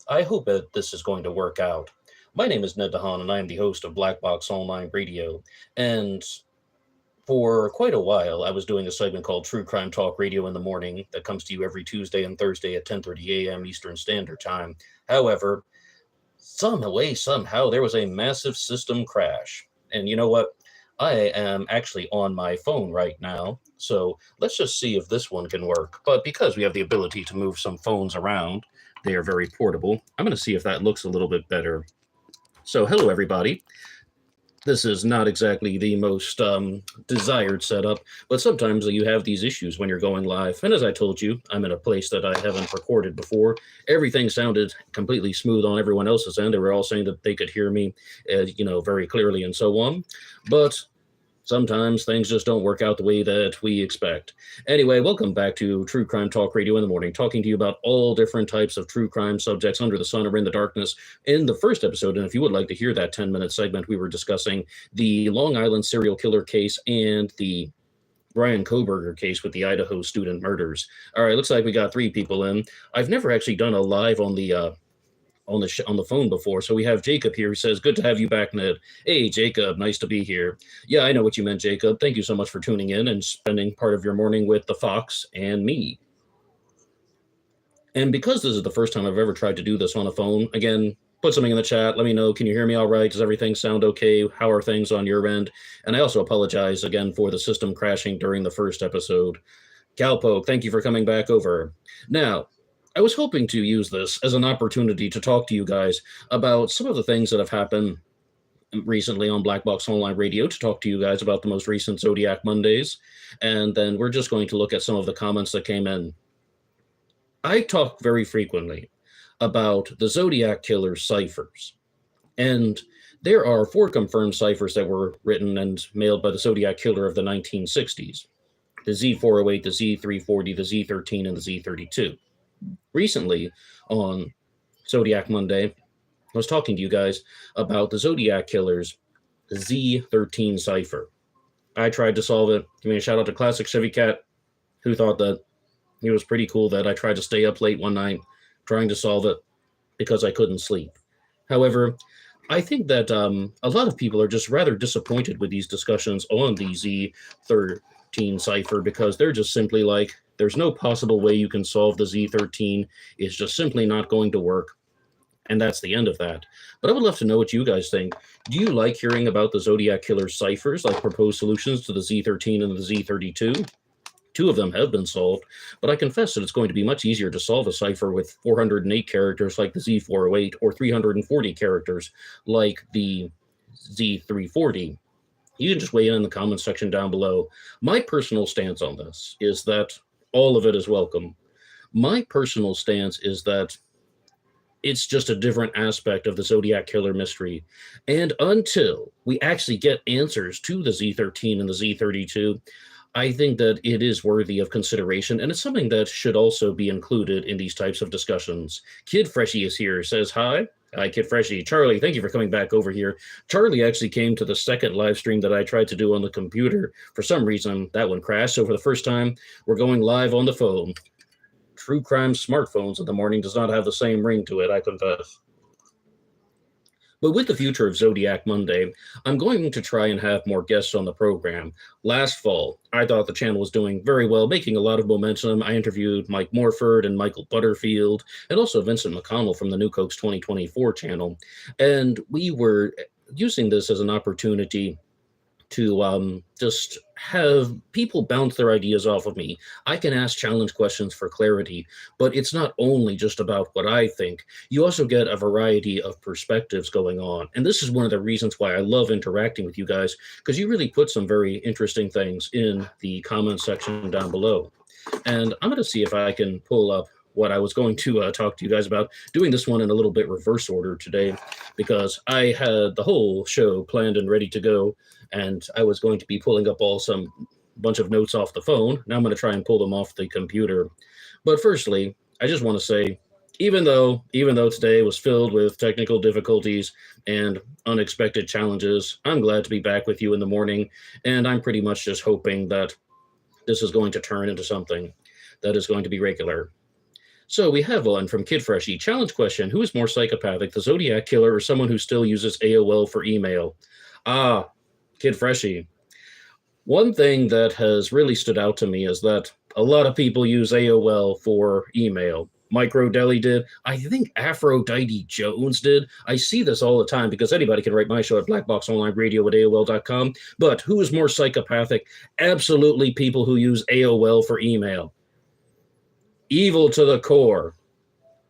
I hope that this is going to work out. My name is Ned DeHaan, and I am the host of Black Box Online Radio. And for quite a while, I was doing a segment called True Crime Talk Radio in the Morning that comes to you every Tuesday and Thursday at 10:30 a.m. Eastern Standard Time. However, somehow, there was a massive system crash. And you know what? I am actually on my phone right now, so let's just see if this one can work. But because we have the ability to move some phones around, they are very portable. I'm going to see if that looks a little bit better. So, hello, everybody. This is not exactly the most desired setup, but sometimes you have these issues when you're going live. And as I told you, I'm in a place that I haven't recorded before. Everything sounded completely smooth on everyone else's end. They were all saying that they could hear me, very clearly and so on. But sometimes things just don't work out the way that we expect. Anyway, welcome back to True Crime Talk Radio in the Morning, talking to you about all different types of true crime subjects under the sun or in the darkness. In the first episode, and if you would like to hear that 10-minute segment, we were discussing the Long Island serial killer case and the Brian Koberger case with the Idaho student murders. All right, looks like we got 3 people in. I've never actually done a live on the phone before. So we have Jacob here who says, "Good to have you back, Ned." Hey, Jacob, nice to be here. Yeah, I know what you meant, Jacob. Thank you so much for tuning in and spending part of your morning with the Fox and me. And because this is the first time I've ever tried to do this on a phone, again, put something in the chat. Let me know. Can you hear me all right? Does everything sound okay? How are things on your end? And I also apologize again for the system crashing during the first episode. Cowpoke, thank you for coming back over. Now, I was hoping to use this as an opportunity to talk to you guys about some of the things that have happened recently on Black Box Online Radio, to talk to you guys about the most recent Zodiac Mondays, and then we're just going to look at some of the comments that came in. I talk very frequently about the Zodiac Killer ciphers, and there are 4 confirmed ciphers that were written and mailed by the Zodiac Killer of the 1960s. The Z408, the Z340, the Z13, and the Z32. Recently, on Zodiac Monday, I was talking to you guys about the Zodiac Killer's Z13 cipher. I tried to solve it. Give me a shout out to Classic Chevy Cat, who thought that it was pretty cool that I tried to stay up late one night trying to solve it because I couldn't sleep. However, I think that a lot of people are just rather disappointed with these discussions on the Z13 cipher, because they're just simply like, there's no possible way you can solve the Z13. It's just simply not going to work. And that's the end of that. But I would love to know what you guys think. Do you like hearing about the Zodiac Killer ciphers, like proposed solutions to the Z13 and the Z32? 2 of them have been solved, but I confess that it's going to be much easier to solve a cipher with 408 characters like the Z408 or 340 characters like the Z340. You can just weigh in the comments section down below. My personal stance on this is that all of it is welcome. My personal stance is that it's just a different aspect of the Zodiac Killer mystery. And until we actually get answers to the Z13 and the Z32, I think that it is worthy of consideration, and it's something that should also be included in these types of discussions. Kid Freshie is here, says hi. Hi, Kid Freshie. Charlie, thank you for coming back over here. Charlie actually came to the second live stream that I tried to do on the computer. For some reason, that one crashed, so for the first time, we're going live on the phone. True crime smartphones in the morning does not have the same ring to it, I confess. But with the future of Zodiac Monday, I'm going to try and have more guests on the program. Last fall, I thought the channel was doing very well, making a lot of momentum. I interviewed Mike Morford and Michael Butterfield, and also Vincent McConnell from the New Cokes 2024 channel. And we were using this as an opportunity to just have people bounce their ideas off of me. I can ask challenge questions for clarity, but it's not only just about what I think. You also get a variety of perspectives going on. And this is one of the reasons why I love interacting with you guys, because you really put some very interesting things in the comment section down below. And I'm going to see if I can pull up what I was going to talk to you guys about, doing this one in a little bit reverse order today, because I had the whole show planned and ready to go, and I was going to be pulling up bunch of notes off the phone. Now I'm going to try and pull them off the computer. But firstly, I just want to say, even though today was filled with technical difficulties and unexpected challenges, I'm glad to be back with you in the morning, and I'm pretty much just hoping that this is going to turn into something that is going to be regular. So we have one from Kid Freshie. Challenge question: who is more psychopathic, the Zodiac Killer or someone who still uses AOL for email? Ah, Kid Freshie. One thing that has really stood out to me is that a lot of people use AOL for email. Micro Deli did. I think Aphrodite Jones did. I see this all the time because anybody can write my show at blackboxonlineradio at AOL.com. But who is more psychopathic? Absolutely people who use AOL for email. Evil to the core.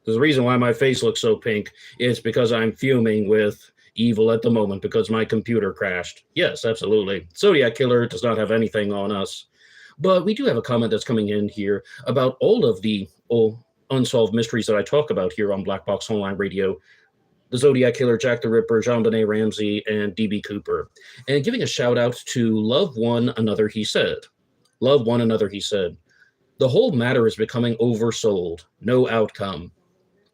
The reason why my face looks so pink is because I'm fuming with evil at the moment because my computer crashed. Yes, absolutely. Zodiac Killer does not have anything on us. But we do have a comment that's coming in here about all of the unsolved mysteries that I talk about here on Black Box Online Radio. The Zodiac Killer, Jack the Ripper, JonBenet Ramsey, and DB Cooper. And giving a shout out to Love One Another, he said. Love One Another, he said. The whole matter is becoming oversold. No outcome.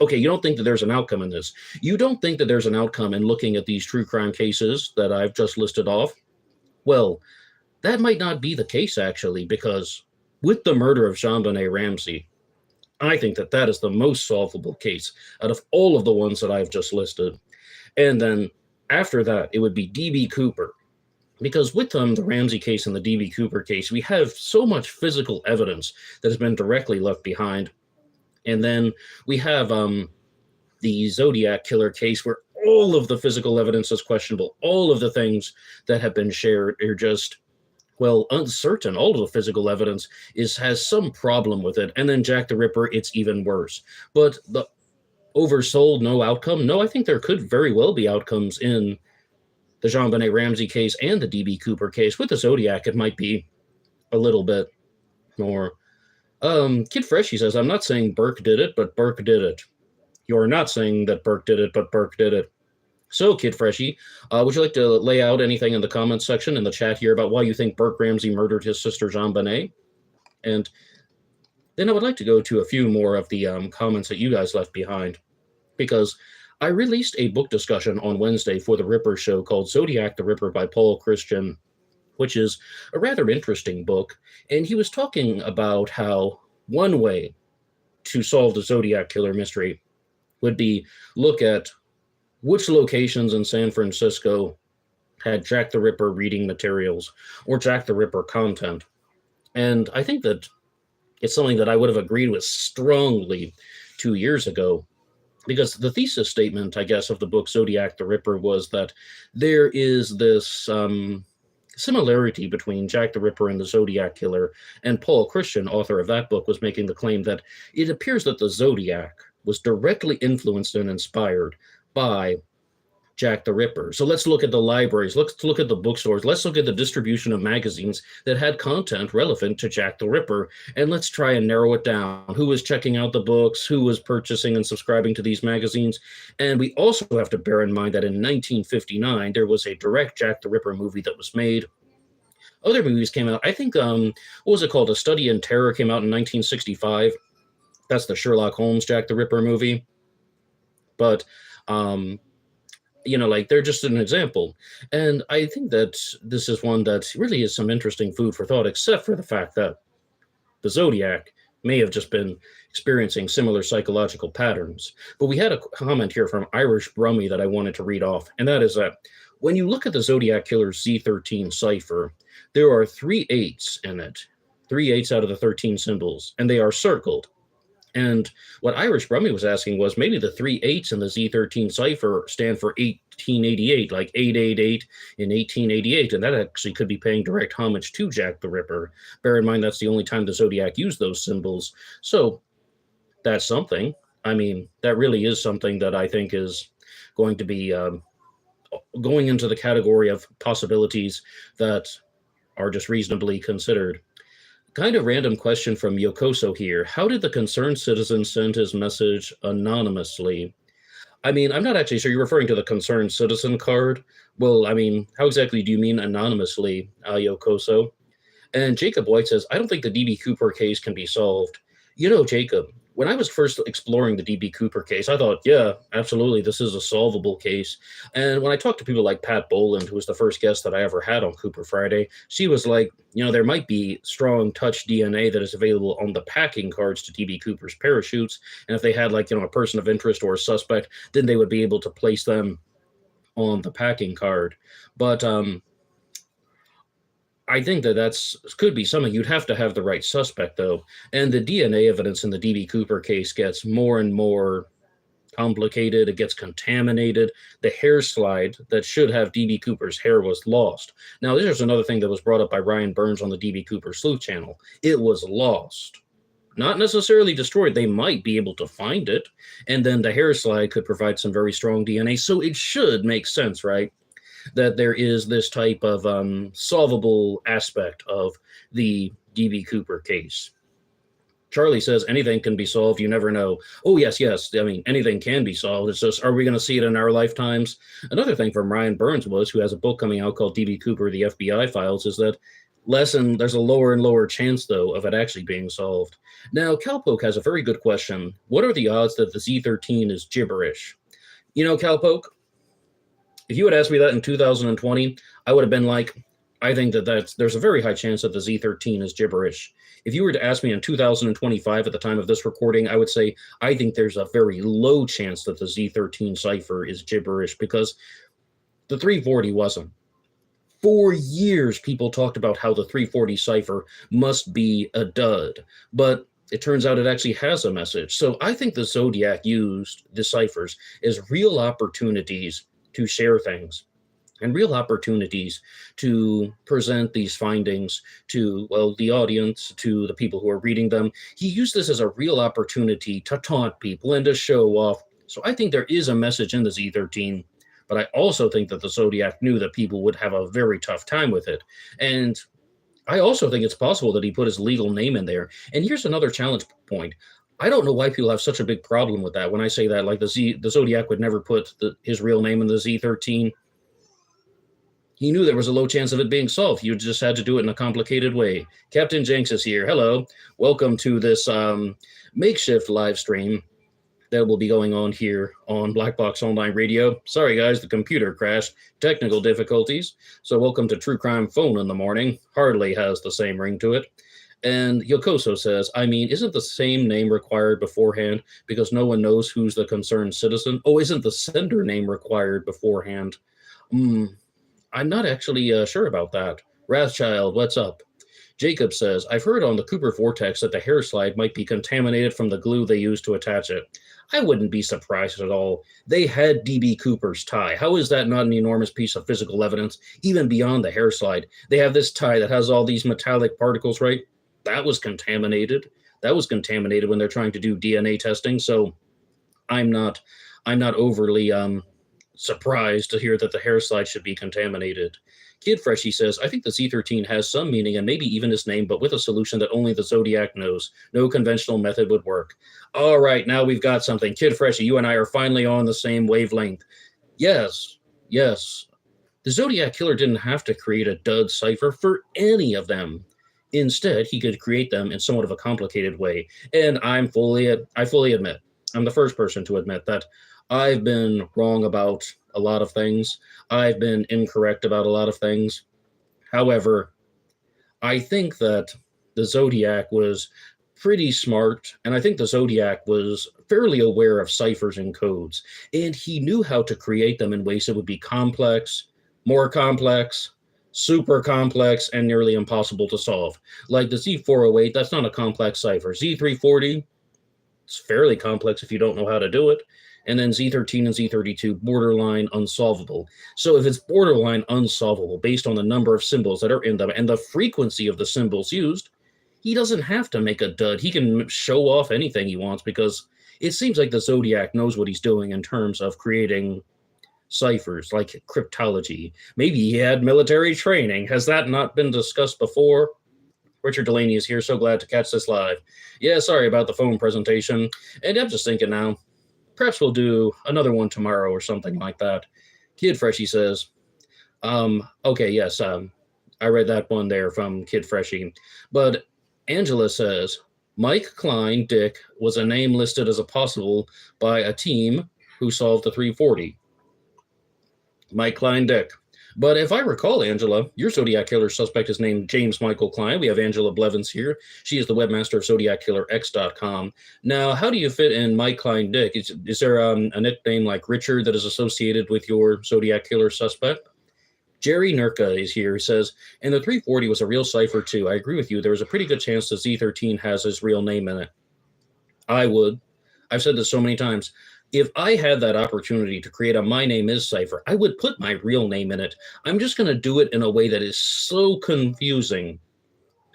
Okay, you don't think that there's an outcome in this. You don't think that there's an outcome in looking at these true crime cases that I've just listed off? Well, that might not be the case, actually, because with the murder of JonBenet Ramsey, I think that that is the most solvable case out of all of the ones that I've just listed. And then after that, it would be DB Cooper. Because with the Ramsey case and the DB Cooper case, we have so much physical evidence that has been directly left behind. And then we have the Zodiac Killer case where all of the physical evidence is questionable. All of the things that have been shared are just, well, uncertain. All of the physical evidence has some problem with it. And then Jack the Ripper, it's even worse. But the oversold, no outcome? No, I think there could very well be outcomes in the JonBenet Ramsey case and the DB Cooper case. With the Zodiac, it might be a little bit more. Kid Freshie says, I'm not saying Burke did it, but Burke did it. You're not saying that Burke did it, but Burke did it. So, Kid Freshie, would you like to lay out anything in the comments section in the chat here about why you think Burke Ramsey murdered his sister JonBenet? And then I would like to go to a few more of the comments that you guys left behind, because I released a book discussion on Wednesday for the Ripper Show called Zodiac the Ripper by Paul Christian, which is a rather interesting book. And he was talking about how one way to solve the Zodiac Killer mystery would be look at which locations in San Francisco had Jack the Ripper reading materials or Jack the Ripper content. And I think that it's something that I would have agreed with strongly 2 years ago, because the thesis statement, I guess, of the book Zodiac the Ripper was that there is this similarity between Jack the Ripper and the Zodiac Killer, and Paul Christian, author of that book, was making the claim that it appears that the Zodiac was directly influenced and inspired by Jack the Ripper. So let's look at the libraries, let's look at the bookstores, let's look at the distribution of magazines that had content relevant to Jack the Ripper, and let's try and narrow it down. Who was checking out the books, who was purchasing and subscribing to these magazines? And we also have to bear in mind that in 1959, there was a direct Jack the Ripper movie that was made. Other movies came out. I think, what was it called? A Study in Terror came out in 1965. That's the Sherlock Holmes Jack the Ripper movie. But, like, they're just an example. And I think that this is one that really is some interesting food for thought, except for the fact that the Zodiac may have just been experiencing similar psychological patterns. But we had a comment here from Irish Brummy that I wanted to read off, and that is that when you look at the Zodiac Killer's Z13 cipher, there are 3 8s in it, 3 8s out of the 13 symbols, and they are circled. And what Irish Brummy was asking was maybe the 3 8s in the Z13 cipher stand for 1888, like 888 in 1888, and that actually could be paying direct homage to Jack the Ripper. Bear in mind that's the only time the Zodiac used those symbols. So that's something. I mean, that really is something that I think is going to be going into the category of possibilities that are just reasonably considered. Kind of random question from Yokoso here. How did the concerned citizen send his message anonymously? I mean, I'm not actually sure. You're referring to the concerned citizen card? Well, I mean, how exactly do you mean anonymously, Yokoso? And Jacob White says, I don't think the DB Cooper case can be solved. You know, Jacob, when I was first exploring the DB Cooper case, I thought, yeah, absolutely, this is a solvable case. And when I talked to people like Pat Boland, who was the first guest that I ever had on Cooper Friday, she was like, there might be strong touch DNA that is available on the packing cards to DB Cooper's parachutes. And if they had like, a person of interest or a suspect, then they would be able to place them on the packing card. But I think that could be something. You'd have to have the right suspect, though. And the DNA evidence in the DB Cooper case gets more and more complicated. It gets contaminated. The hair slide that should have DB Cooper's hair was lost. Now, there's another thing that was brought up by Ryan Burns on the DB Cooper Sleuth channel. It was lost. Not necessarily destroyed. They might be able to find it. And then the hair slide could provide some very strong DNA. So it should make sense, right? That there is this type of solvable aspect of the DB Cooper case. Charlie says anything can be solved. You never know. Oh, yes. I mean, anything can be solved. It's just, are we going to see it in our lifetimes? Another thing from Ryan Burns who has a book coming out called DB Cooper, the FBI Files, is that there's a lower and lower chance, though, of it actually being solved. Now, Cowpoke has a very good question. What are the odds that the Z13 is gibberish? Cowpoke, if you had asked me that in 2020, I would have been like, I think there's a very high chance that the Z13 is gibberish. If you were to ask me in 2025 at the time of this recording, I would say I think there's a very low chance that the Z13 cipher is gibberish because the 340 wasn't. For years, people talked about how the 340 cipher must be a dud, but it turns out it actually has a message. So I think the Zodiac used the ciphers as real opportunities to share things and real opportunities to present these findings to, the audience, to the people who are reading them. He used this as a real opportunity to taunt people and to show off. So I think there is a message in the Z13, but I also think that the Zodiac knew that people would have a very tough time with it. And I also think it's possible that he put his legal name in there. And here's another challenge point. I don't know why people have such a big problem with that. When I say that, like the Zodiac would never put his real name in the Z13. He knew there was a low chance of it being solved. You just had to do it in a complicated way. Captain Jenks is here. Hello. Welcome to this makeshift live stream that will be going on here on Black Box Online Radio. Sorry, guys, the computer crashed. Technical difficulties. So welcome to True Crime Phone in the Morning. Hardly has the same ring to it. And Yokoso says, I mean, isn't the same name required beforehand because no one knows who's the concerned citizen? Oh, isn't the sender name required beforehand? I'm not actually sure about that. Wrathchild, what's up? Jacob says, I've heard on the Cooper Vortex that the hair slide might be contaminated from the glue they used to attach it. I wouldn't be surprised at all. They had DB Cooper's tie. How is that not an enormous piece of physical evidence, even beyond the hair slide? They have this tie that has all these metallic particles, right? That was contaminated. That was contaminated when they're trying to do DNA testing. So I'm not overly surprised to hear that the hair slide should be contaminated. Kid Freshie says, I think the Z13 has some meaning and maybe even its name, but with a solution that only the Zodiac knows. No conventional method would work. All right, now we've got something. Kid Freshie, you and I are finally on the same wavelength. Yes. The Zodiac Killer didn't have to create a dud cipher for any of them. Instead, he could create them in somewhat of a complicated way. And I fully admit, I'm the first person to admit that I've been wrong about a lot of things. I've been incorrect about a lot of things. However, I think that the Zodiac was pretty smart, and I think the Zodiac was fairly aware of ciphers and codes, and he knew how to create them in ways that would be complex, more complex, super complex, and nearly impossible to solve. Like the Z408, that's not a complex cipher. Z340, it's fairly complex if you don't know how to do it. And then Z13 and Z32, borderline unsolvable. So if it's borderline unsolvable based on the number of symbols that are in them and the frequency of the symbols used, he doesn't have to make a dud. He can show off anything he wants because it seems like the Zodiac knows what he's doing in terms of creating ciphers, like cryptology. Maybe he had military training. Has that not been discussed before? Richard Delaney is here. So glad to catch this live. Yeah, sorry about the phone presentation. And I'm just thinking now, perhaps we'll do another one tomorrow or something like that. Kid Freshie says, okay, yes, I read that one there from Kid Freshie. But Angela says, Mike Klein Dick was a name listed as a possible by a team who solved the 340. Mike Klein Dick. But if I recall, Angela, your Zodiac Killer suspect is named James Michael Klein. We have Angela Blevins here. She is the webmaster of ZodiacKillerX.com. Now, how do you fit in Mike Klein Dick? Is there a nickname like Richard that is associated with your Zodiac Killer suspect? Jerry Nurka is here. He says, and the 340 was a real cipher too. I agree with you. There was a pretty good chance the Z13 has his real name in it. I would. I've said this so many times. If I had that opportunity to create a My Name Is cipher, I would put my real name in it. I'm just going to do it in a way that is so confusing.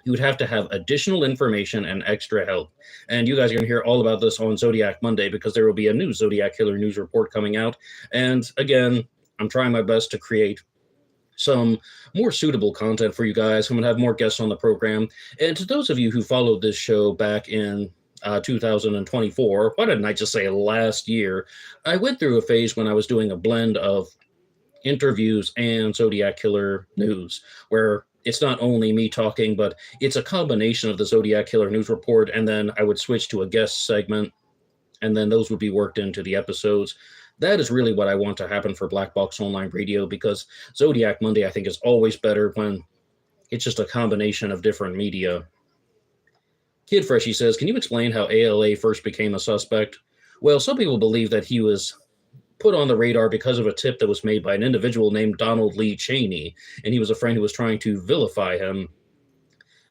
You would have to have additional information and extra help. And you guys are going to hear all about this on Zodiac Monday because there will be a new Zodiac Killer news report coming out. And again, I'm trying my best to create some more suitable content for you guys. I'm going to have more guests on the program. And to those of you who followed this show back in 2024, why didn't I just say last year? I went through a phase when I was doing a blend of interviews and Zodiac Killer news, where it's not only me talking, but it's a combination of the Zodiac Killer news report, and then I would switch to a guest segment, and then those would be worked into the episodes. That is really what I want to happen for Black Box Online Radio, because Zodiac Monday, I think, is always better when it's just a combination of different media. Kid Freshie says, can you explain how ALA first became a suspect? Well, some people believe that he was put on the radar because of a tip that was made by an individual named Donald Lee Cheney, and he was a friend who was trying to vilify him.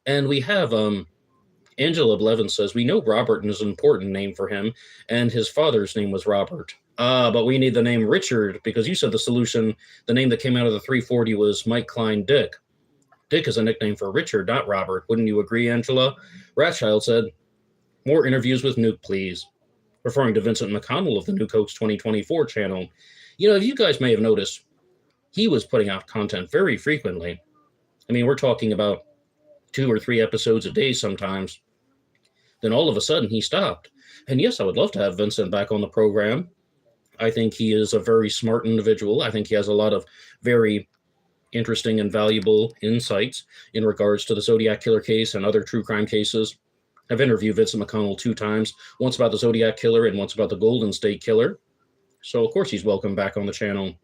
And we have Angela Blevins says, we know Robert is an important name for him, and his father's name was Robert. But we need the name Richard, because you said the solution, the name that came out of the 340 was Mike Klein Dick. Dick is a nickname for Richard, not Robert. Wouldn't you agree, Angela? Ratchild said, more interviews with Nuke, please. Referring to Vincent McConnell of the Nuke Hoax 2024 channel. You know, you guys may have noticed, he was putting out content very frequently. I mean, we're talking about 2 or 3 episodes a day sometimes. Then all of a sudden he stopped. And yes, I would love to have Vincent back on the program. I think he is a very smart individual. I think he has a lot of very interesting and valuable insights in regards to the Zodiac Killer case and other true crime cases. I've interviewed Vincent McConnell 2 times, once about the Zodiac Killer and once about the Golden State Killer. So, of course, he's welcome back on the channel.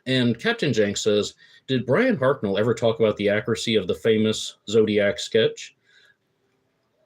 And Captain Jenks says, did Brian Hartnell ever talk about the accuracy of the famous Zodiac sketch?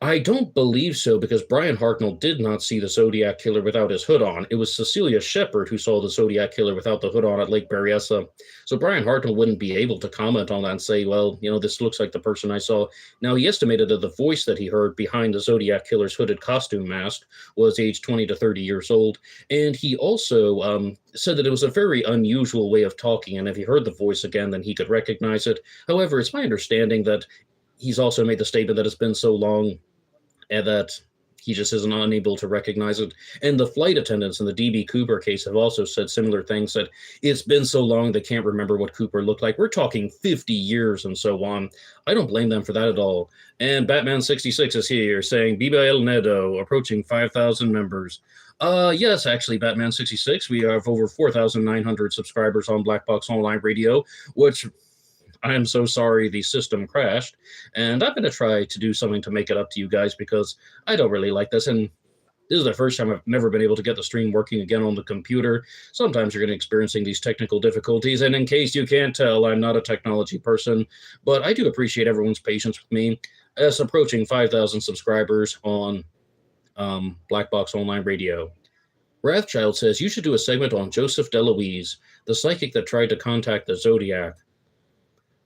I don't believe so, because Brian Hartnell did not see the Zodiac Killer without his hood on. It was Cecilia Shepard who saw the Zodiac Killer without the hood on at Lake Berryessa. So Brian Hartnell wouldn't be able to comment on that and say, well, you know, this looks like the person I saw. Now, he estimated that the voice that he heard behind the Zodiac Killer's hooded costume mask was aged 20 to 30 years old. And he also said that it was a very unusual way of talking, and if he heard the voice again, then he could recognize it. However, it's my understanding that he's also made the statement that it's been so long and that he just isn't unable to recognize it. And the flight attendants in the D.B. Cooper case have also said similar things, that it's been so long they can't remember what Cooper looked like. We're talking 50 years and so on. I don't blame them for that at all. And Batman66 is here saying, Biba El Nedo, approaching 5,000 members. Yes, actually, Batman66, we have over 4,900 subscribers on Black Box Online Radio, which I am so sorry the system crashed, and I'm going to try to do something to make it up to you guys, because I don't really like this, and this is the first time I've never been able to get the stream working again on the computer. Sometimes you're going to be experiencing these technical difficulties, and in case you can't tell, I'm not a technology person, but I do appreciate everyone's patience with me. As approaching 5,000 subscribers on Black Box Online Radio. Wrathchild says, you should do a segment on Joseph DeLuise, the psychic that tried to contact the Zodiac.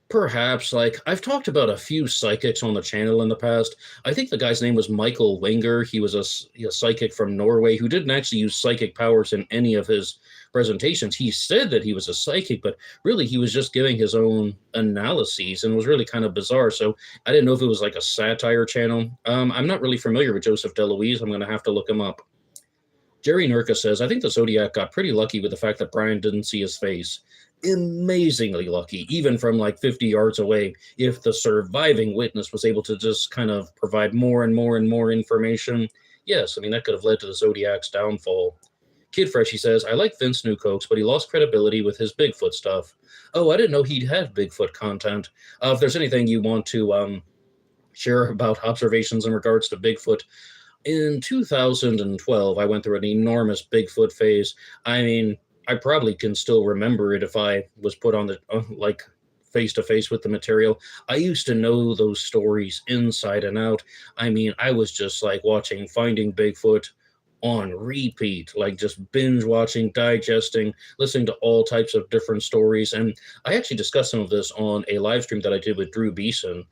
Perhaps, like, I've talked about a few psychics on the channel in the past. I think the guy's name was Michael Wenger. He was a psychic from Norway who didn't actually use psychic powers in any of his presentations. He said that he was a psychic, but really he was just giving his own analyses, and it was really kind of bizarre. So I didn't know if it was like a satire channel. I'm not really familiar with Joseph DeLuise. I'm going to have to look him up. Jerry Nurka says, I think the Zodiac got pretty lucky with the fact that Brian didn't see his face. Amazingly lucky, even from like 50 yards away, if the surviving witness was able to just kind of provide more and more and more information. Yes, I mean, that could have led to the Zodiac's downfall. Kid Freshie says, I like Vince Newcoats, but he lost credibility with his Bigfoot stuff. Oh, I didn't know he'd had Bigfoot content. If there's anything you want to share about observations in regards to Bigfoot. In 2012, I went through an enormous Bigfoot phase. I mean, I probably can still remember it if I was put on the like face to face with the material. I used to know those stories inside and out. I mean, I was just like watching Finding Bigfoot on repeat, like just binge watching, digesting, listening to all types of different stories. And I actually discussed some of this on a live stream that I did with Drew Beeson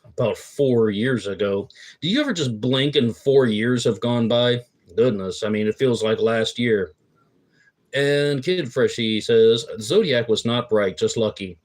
about 4 years ago. Do you ever just blink and 4 years have gone by? Goodness, I mean, it feels like last year. And Kid Freshy says, Zodiac was not bright, just lucky.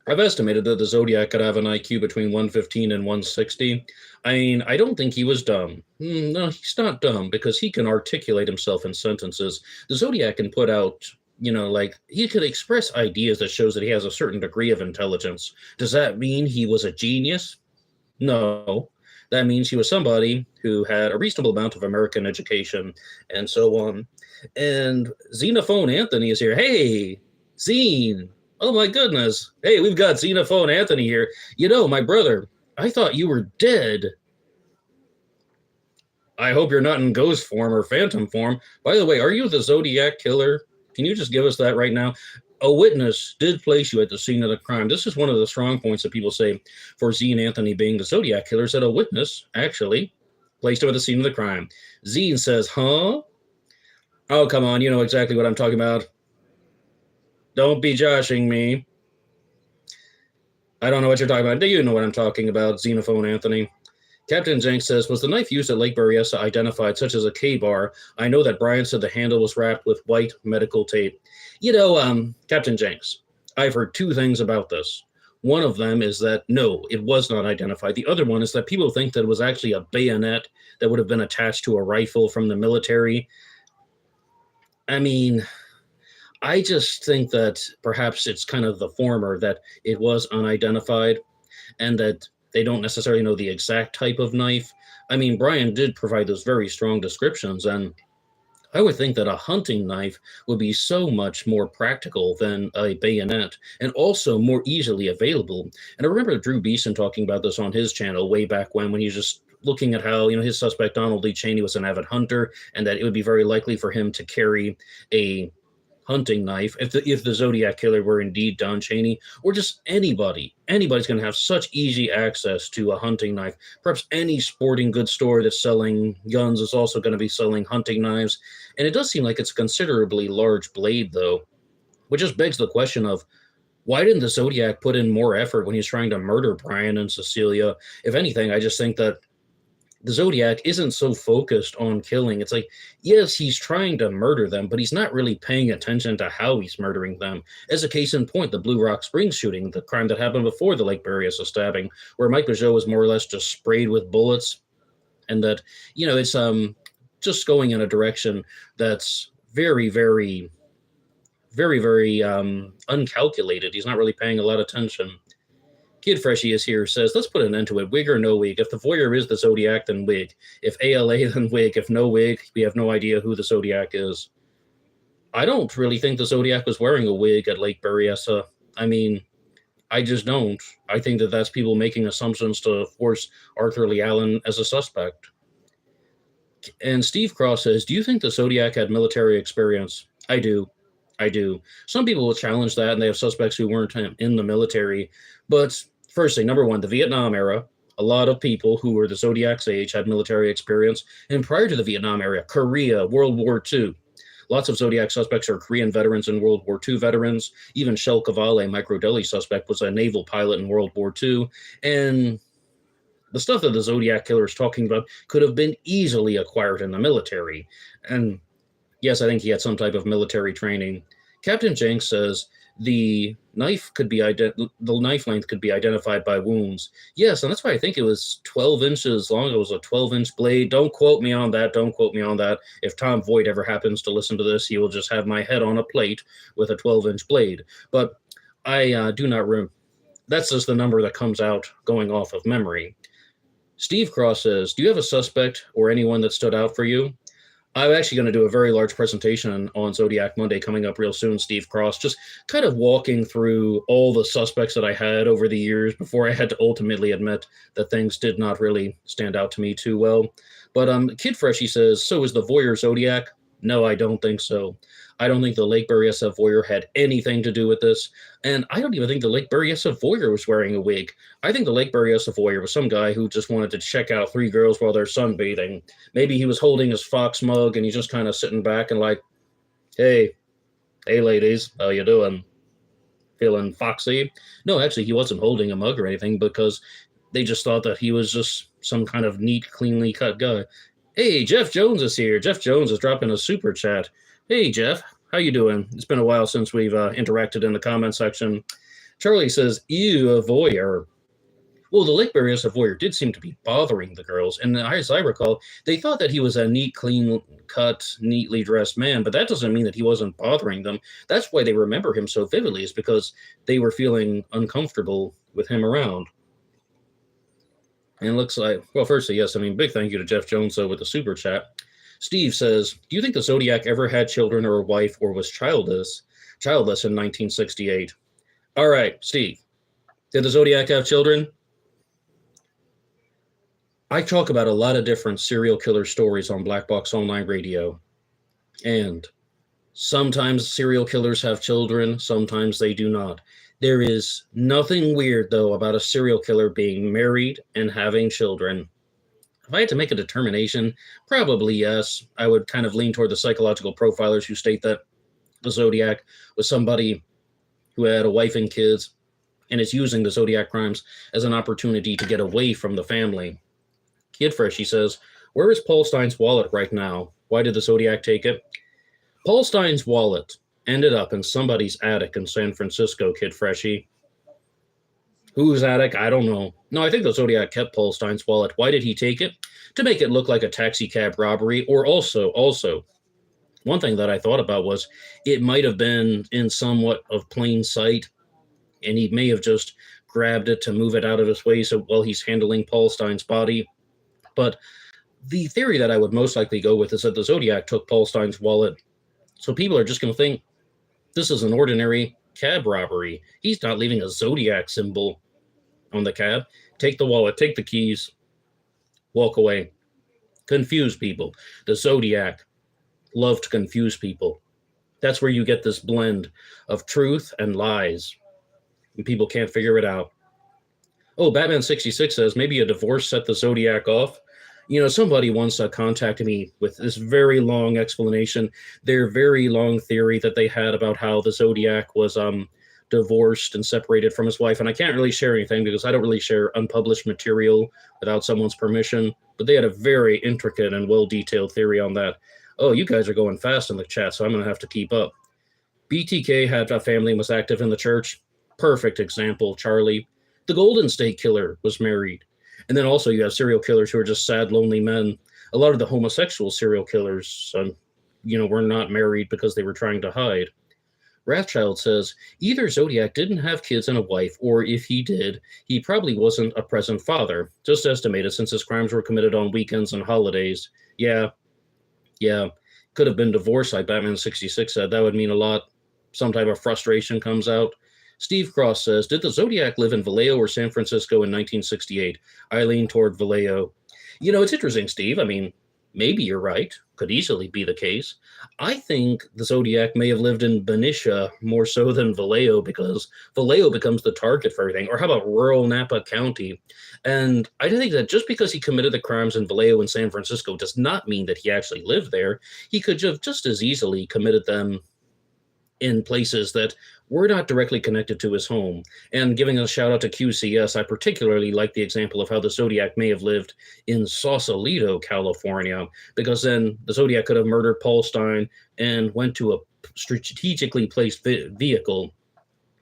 I've estimated that the Zodiac could have an IQ between 115 and 160. I mean, I don't think he was dumb. No, he's not dumb because he can articulate himself in sentences. The Zodiac can put out, like he could express ideas that shows that he has a certain degree of intelligence. Does that mean he was a genius? No. That means he was somebody who had a reasonable amount of American education and so on. And Xenophone Anthony is here. Hey, Zine. Oh my goodness. Hey, we've got Xenophone Anthony here. My brother, I thought you were dead. I hope you're not in ghost form or phantom form. By the way, are you the Zodiac Killer? Can you just give us that right now? A witness did place you at the scene of the crime. This is one of the strong points that people say for Zine Anthony being the Zodiac Killer, is that a witness actually placed him at the scene of the crime. Zine says, huh? Oh, come on. You know exactly what I'm talking about. Don't be joshing me. I don't know what you're talking about. Do you know what I'm talking about, Xenophone Anthony? Captain Jenks says, was the knife used at Lake Berryessa identified, such as a K-bar? I know that Brian said the handle was wrapped with white medical tape. Captain Jenks, I've heard two things about this. One of them is that, no, it was not identified. The other one is that people think that it was actually a bayonet that would have been attached to a rifle from the military. I mean, I just think that perhaps it's kind of the former, that it was unidentified and that they don't necessarily know the exact type of knife. I mean, Brian did provide those very strong descriptions, and I would think that a hunting knife would be so much more practical than a bayonet and also more easily available. And I remember Drew Beeson talking about this on his channel way back when he was just looking at how, his suspect Donald Lee Cheney was an avid hunter and that it would be very likely for him to carry a hunting knife if the Zodiac Killer were indeed Don Cheney, or just anybody's going to have such easy access to a hunting knife. Perhaps any sporting goods store that's selling guns is also going to be selling hunting knives. And it does seem like it's a considerably large blade, though, which just begs the question of, why didn't the Zodiac put in more effort when he's trying to murder Brian and Cecilia? If anything, I just think that the Zodiac isn't so focused on killing. It's like, yes, he's trying to murder them, but he's not really paying attention to how he's murdering them. As a case in point, the Blue Rock Springs shooting, the crime that happened before the Lake Berryessa stabbing, where Mike Peugeot was more or less just sprayed with bullets, and that, it's just going in a direction that's very, very, very, very uncalculated. He's not really paying a lot of attention. Kid Freshy is here, says, let's put an end to it. Wig or no wig? If the voyeur is the Zodiac, then wig. If ALA, then wig. If no wig, we have no idea who the Zodiac is. I don't really think the Zodiac was wearing a wig at Lake Berryessa. I mean, I just don't. I think that that's people making assumptions to force Arthur Lee Allen as a suspect. And Steve Cross says, do you think the Zodiac had military experience? I do. Some people will challenge that, and they have suspects who weren't in the military. But first thing, number one, the Vietnam era, a lot of people who were the Zodiac's age had military experience. And prior to the Vietnam era, Korea, World War II, lots of Zodiac suspects are Korean veterans and World War II veterans. Even Shel Cavale, Micro Deli suspect, was a naval pilot in World War II. And the stuff that the Zodiac Killer is talking about could have been easily acquired in the military. And yes, I think he had some type of military training. Captain Jenks says the knife length could be identified by wounds. Yes, and that's why I think it was 12 inches long. It was a 12-inch blade. Don't quote me on that. If Tom Voigt ever happens to listen to this, he will just have my head on a plate with a 12-inch blade. But I do not remember. That's just the number that comes out going off of memory. Steve Cross says, do you have a suspect or anyone that stood out for you? I'm actually going to do a very large presentation on Zodiac Monday coming up real soon, Steve Cross, just kind of walking through all the suspects that I had over the years before I had to ultimately admit that things did not really stand out to me too well. But Kid Freshie says, so is the voyeur Zodiac? No, I don't think so. I don't think the Lake Bury SF voyeur had anything to do with this. And I don't even think the Lake Bury SF voyeur was wearing a wig. I think the Lake Bury SF voyeur was some guy who just wanted to check out three girls while they're sunbathing. Maybe he was holding his Fox mug and he's just kind of sitting back and like, hey ladies, how you doing? Feeling foxy? No, actually, he wasn't holding a mug or anything because they just thought that he was just some kind of neat, cleanly cut guy. Hey, Jeff Jones is here. Jeff Jones is dropping a super chat. Hey, Jeff, how you doing? It's been a while since we've interacted in the comment section. Charlie says, ew, a voyeur. Well, the Lake Bury SF voyeur did seem to be bothering the girls, and as I recall, they thought that he was a neat, clean-cut, neatly dressed man, but that doesn't mean that he wasn't bothering them. That's why they remember him so vividly, is because they were feeling uncomfortable with him around. And it looks like, well, firstly, yes, I mean, big thank you to Jeff Jones, though, with the super chat. Steve says, do you think the Zodiac ever had children or a wife or was childless in 1968? All right, Steve, did the Zodiac have children? I talk about a lot of different serial killer stories on Black Box Online Radio, and sometimes serial killers have children, sometimes they do not. There is nothing weird, though, about a serial killer being married and having children. If I had to make a determination, probably yes. I would kind of lean toward the psychological profilers who state that the Zodiac was somebody who had a wife and kids and is using the Zodiac crimes as an opportunity to get away from the family. Kid Freshie says, where is Paul Stein's wallet right now? Why did the Zodiac take it? Paul Stein's wallet ended up in somebody's attic in San Francisco, Kid Freshie. Whose attic? I don't know. No, I think the Zodiac kept Paul Stein's wallet. Why did he take it? To make it look like a taxi cab robbery, or also, one thing that I thought about was it might have been in somewhat of plain sight, and he may have just grabbed it to move it out of his way so while he's handling Paul Stein's body. But the theory that I would most likely go with is that the Zodiac took Paul Stein's wallet. So people are just going to think this is an ordinary cab robbery. He's not leaving a Zodiac symbol on the cab. Take the wallet, take the keys, walk away. Confuse people. The Zodiac loved to confuse people. That's where you get this blend of truth and lies. And people can't figure it out. Oh, Batman66 says, maybe a divorce set the Zodiac off. You know, somebody once contacted me with this very long explanation, their very long theory that they had about how the Zodiac was divorced and separated from his wife. And I can't really share anything because I don't really share unpublished material without someone's permission. But they had a very intricate and well-detailed theory on that. Oh, you guys are going fast in the chat, so I'm going to have to keep up. BTK had a family and was active in the church. Perfect example, Charlie. The Golden State Killer was married. And then also you have serial killers who are just sad, lonely men. A lot of the homosexual serial killers, were not married because they were trying to hide. Wrathchild says, either Zodiac didn't have kids and a wife, or if he did, he probably wasn't a present father. Just estimated since his crimes were committed on weekends and holidays. Yeah. Could have been divorced, like Batman66 said. That would mean a lot. Some type of frustration comes out. Steve Cross says, did the Zodiac live in Vallejo or San Francisco in 1968? I lean toward Vallejo. You know, it's interesting, Steve. I mean, maybe you're right. Could easily be the case. I think the Zodiac may have lived in Benicia more so than Vallejo because Vallejo becomes the target for everything. Or how about rural Napa County? And I think that just because he committed the crimes in Vallejo and San Francisco does not mean that he actually lived there. He could have just as easily committed them in places that were not directly connected to his home. And giving a shout out to QCS, I particularly like the example of how the Zodiac may have lived in Sausalito, California, because then the Zodiac could have murdered Paul Stein and went to a strategically placed vehicle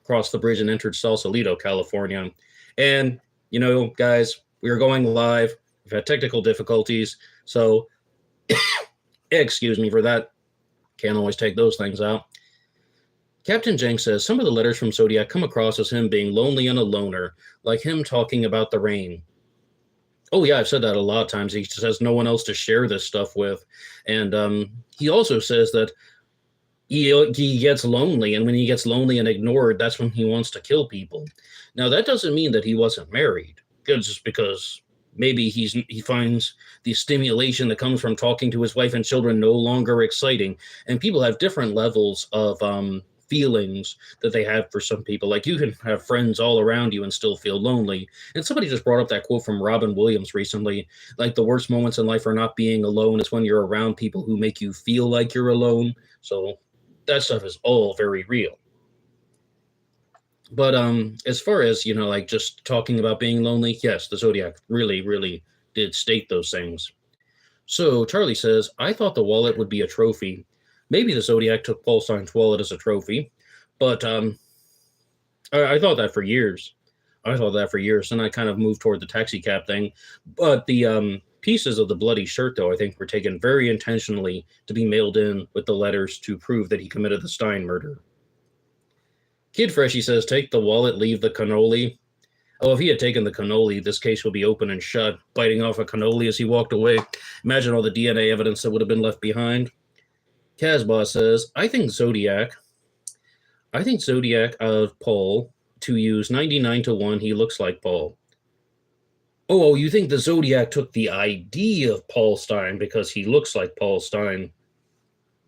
across the bridge and entered Sausalito, California. And, guys, we are going live. We've had technical difficulties, so excuse me for that. Can't always take those things out. Captain Jenks says, some of the letters from Zodiac come across as him being lonely and a loner, like him talking about the rain. Oh yeah, I've said that a lot of times. He just has no one else to share this stuff with, and he also says that he gets lonely, and when he gets lonely and ignored, that's when he wants to kill people. Now that doesn't mean that he wasn't married. It's just because maybe he finds the stimulation that comes from talking to his wife and children no longer exciting. And people have different levels of feelings that they have for some people. Like you can have friends all around you and still feel lonely. And somebody just brought up that quote from Robin Williams recently, like the worst moments in life are not being alone, it's when you're around people who make you feel like you're alone. So that stuff is all very real. But as far as, like just talking about being lonely, yes, the Zodiac really, really did state those things. So Charlie says, I thought the wallet would be a trophy. Maybe the Zodiac took Paul Stein's wallet as a trophy, but I thought that for years. I thought that for years, and I kind of moved toward the taxi cab thing. But the pieces of the bloody shirt, though, I think were taken very intentionally to be mailed in with the letters to prove that he committed the Stein murder. Kid Freshie says, take the wallet, leave the cannoli. Oh, if he had taken the cannoli, this case would be open and shut, biting off a cannoli as he walked away. Imagine all the DNA evidence that would have been left behind. Casbah says, I think Zodiac of Paul, to use 99 to 1, he looks like Paul. Oh, you think the Zodiac took the ID of Paul Stein because he looks like Paul Stein?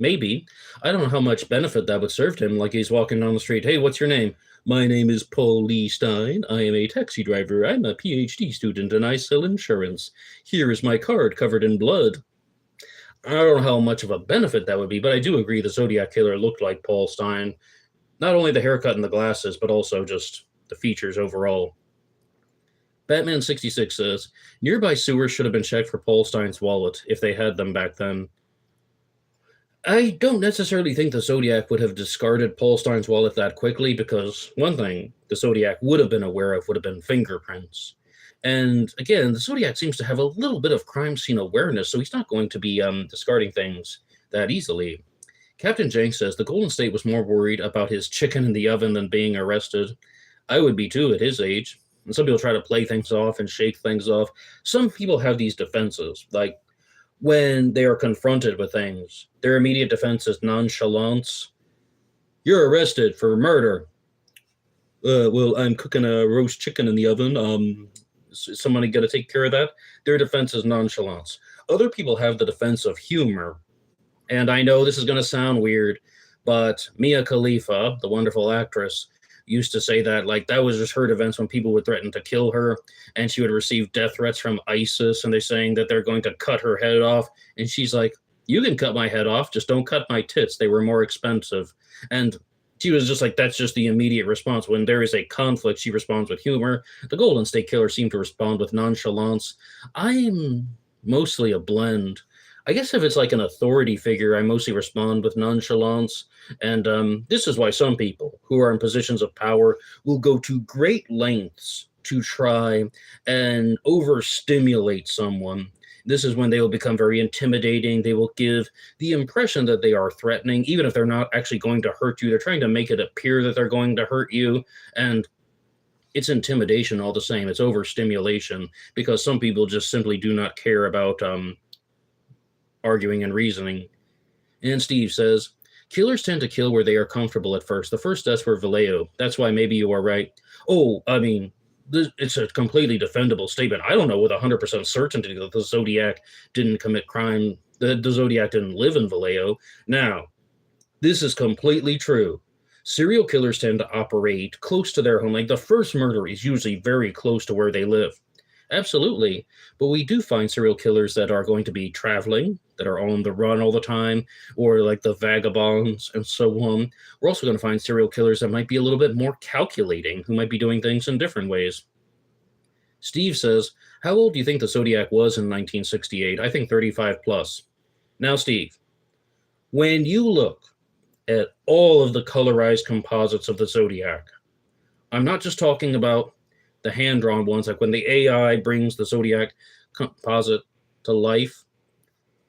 Maybe. I don't know how much benefit that would serve to him, like he's walking down the street. Hey, what's your name? My name is Paul Lee Stein. I am a taxi driver. I'm a PhD student and I sell insurance. Here is my card covered in blood. I don't know how much of a benefit that would be, but I do agree the Zodiac Killer looked like Paul Stein. Not only the haircut and the glasses, but also just the features overall. Batman 66 says, nearby sewers should have been checked for Paul Stein's wallet, if they had them back then. I don't necessarily think the Zodiac would have discarded Paul Stein's wallet that quickly because one thing the Zodiac would have been aware of would have been fingerprints. And again, the Zodiac seems to have a little bit of crime scene awareness, so he's not going to be discarding things that easily. Captain Jenks says the Golden State was more worried about his chicken in the oven than being arrested. I would be too at his age. And some people try to play things off and shake things off. Some people have these defenses, like when they are confronted with things, their immediate defense is nonchalance. You're arrested for murder. Well, I'm cooking a roast chicken in the oven. Is somebody got to take care of that? Their defense is nonchalance. Other people have the defense of humor. And I know this is going to sound weird, but Mia Khalifa, the wonderful actress, used to say that like that was just her defense when people would threaten to kill her and she would receive death threats from ISIS and they're saying that they're going to cut her head off. And she's like, you can cut my head off, just don't cut my tits. They were more expensive. And she was just like, that's just the immediate response. When there is a conflict, she responds with humor. The Golden State Killer seemed to respond with nonchalance. I'm mostly a blend. I guess if it's like an authority figure, I mostly respond with nonchalance. And this is why some people who are in positions of power will go to great lengths to try and overstimulate someone. This is when they will become very intimidating. They will give the impression that they are threatening, even if they're not actually going to hurt you. They're trying to make it appear that they're going to hurt you. And it's intimidation all the same. It's overstimulation because some people just simply do not care about arguing and reasoning. And Steve says, killers tend to kill where they are comfortable at first. The first deaths were Vallejo. That's why maybe you are right. Oh, I mean, it's a completely defendable statement. I don't know with 100% certainty that the Zodiac didn't commit crime. The Zodiac didn't live in Vallejo. Now, this is completely true. Serial killers tend to operate close to their home. Like the first murder is usually very close to where they live. Absolutely. But we do find serial killers that are going to be traveling, that are on the run all the time, or like the vagabonds and so on. We're also going to find serial killers that might be a little bit more calculating, who might be doing things in different ways. Steve says, how old do you think the Zodiac was in 1968? I think 35 plus. Now, Steve, when you look at all of the colorized composites of the Zodiac, I'm not just talking about the hand-drawn ones, like when the AI brings the Zodiac composite to life,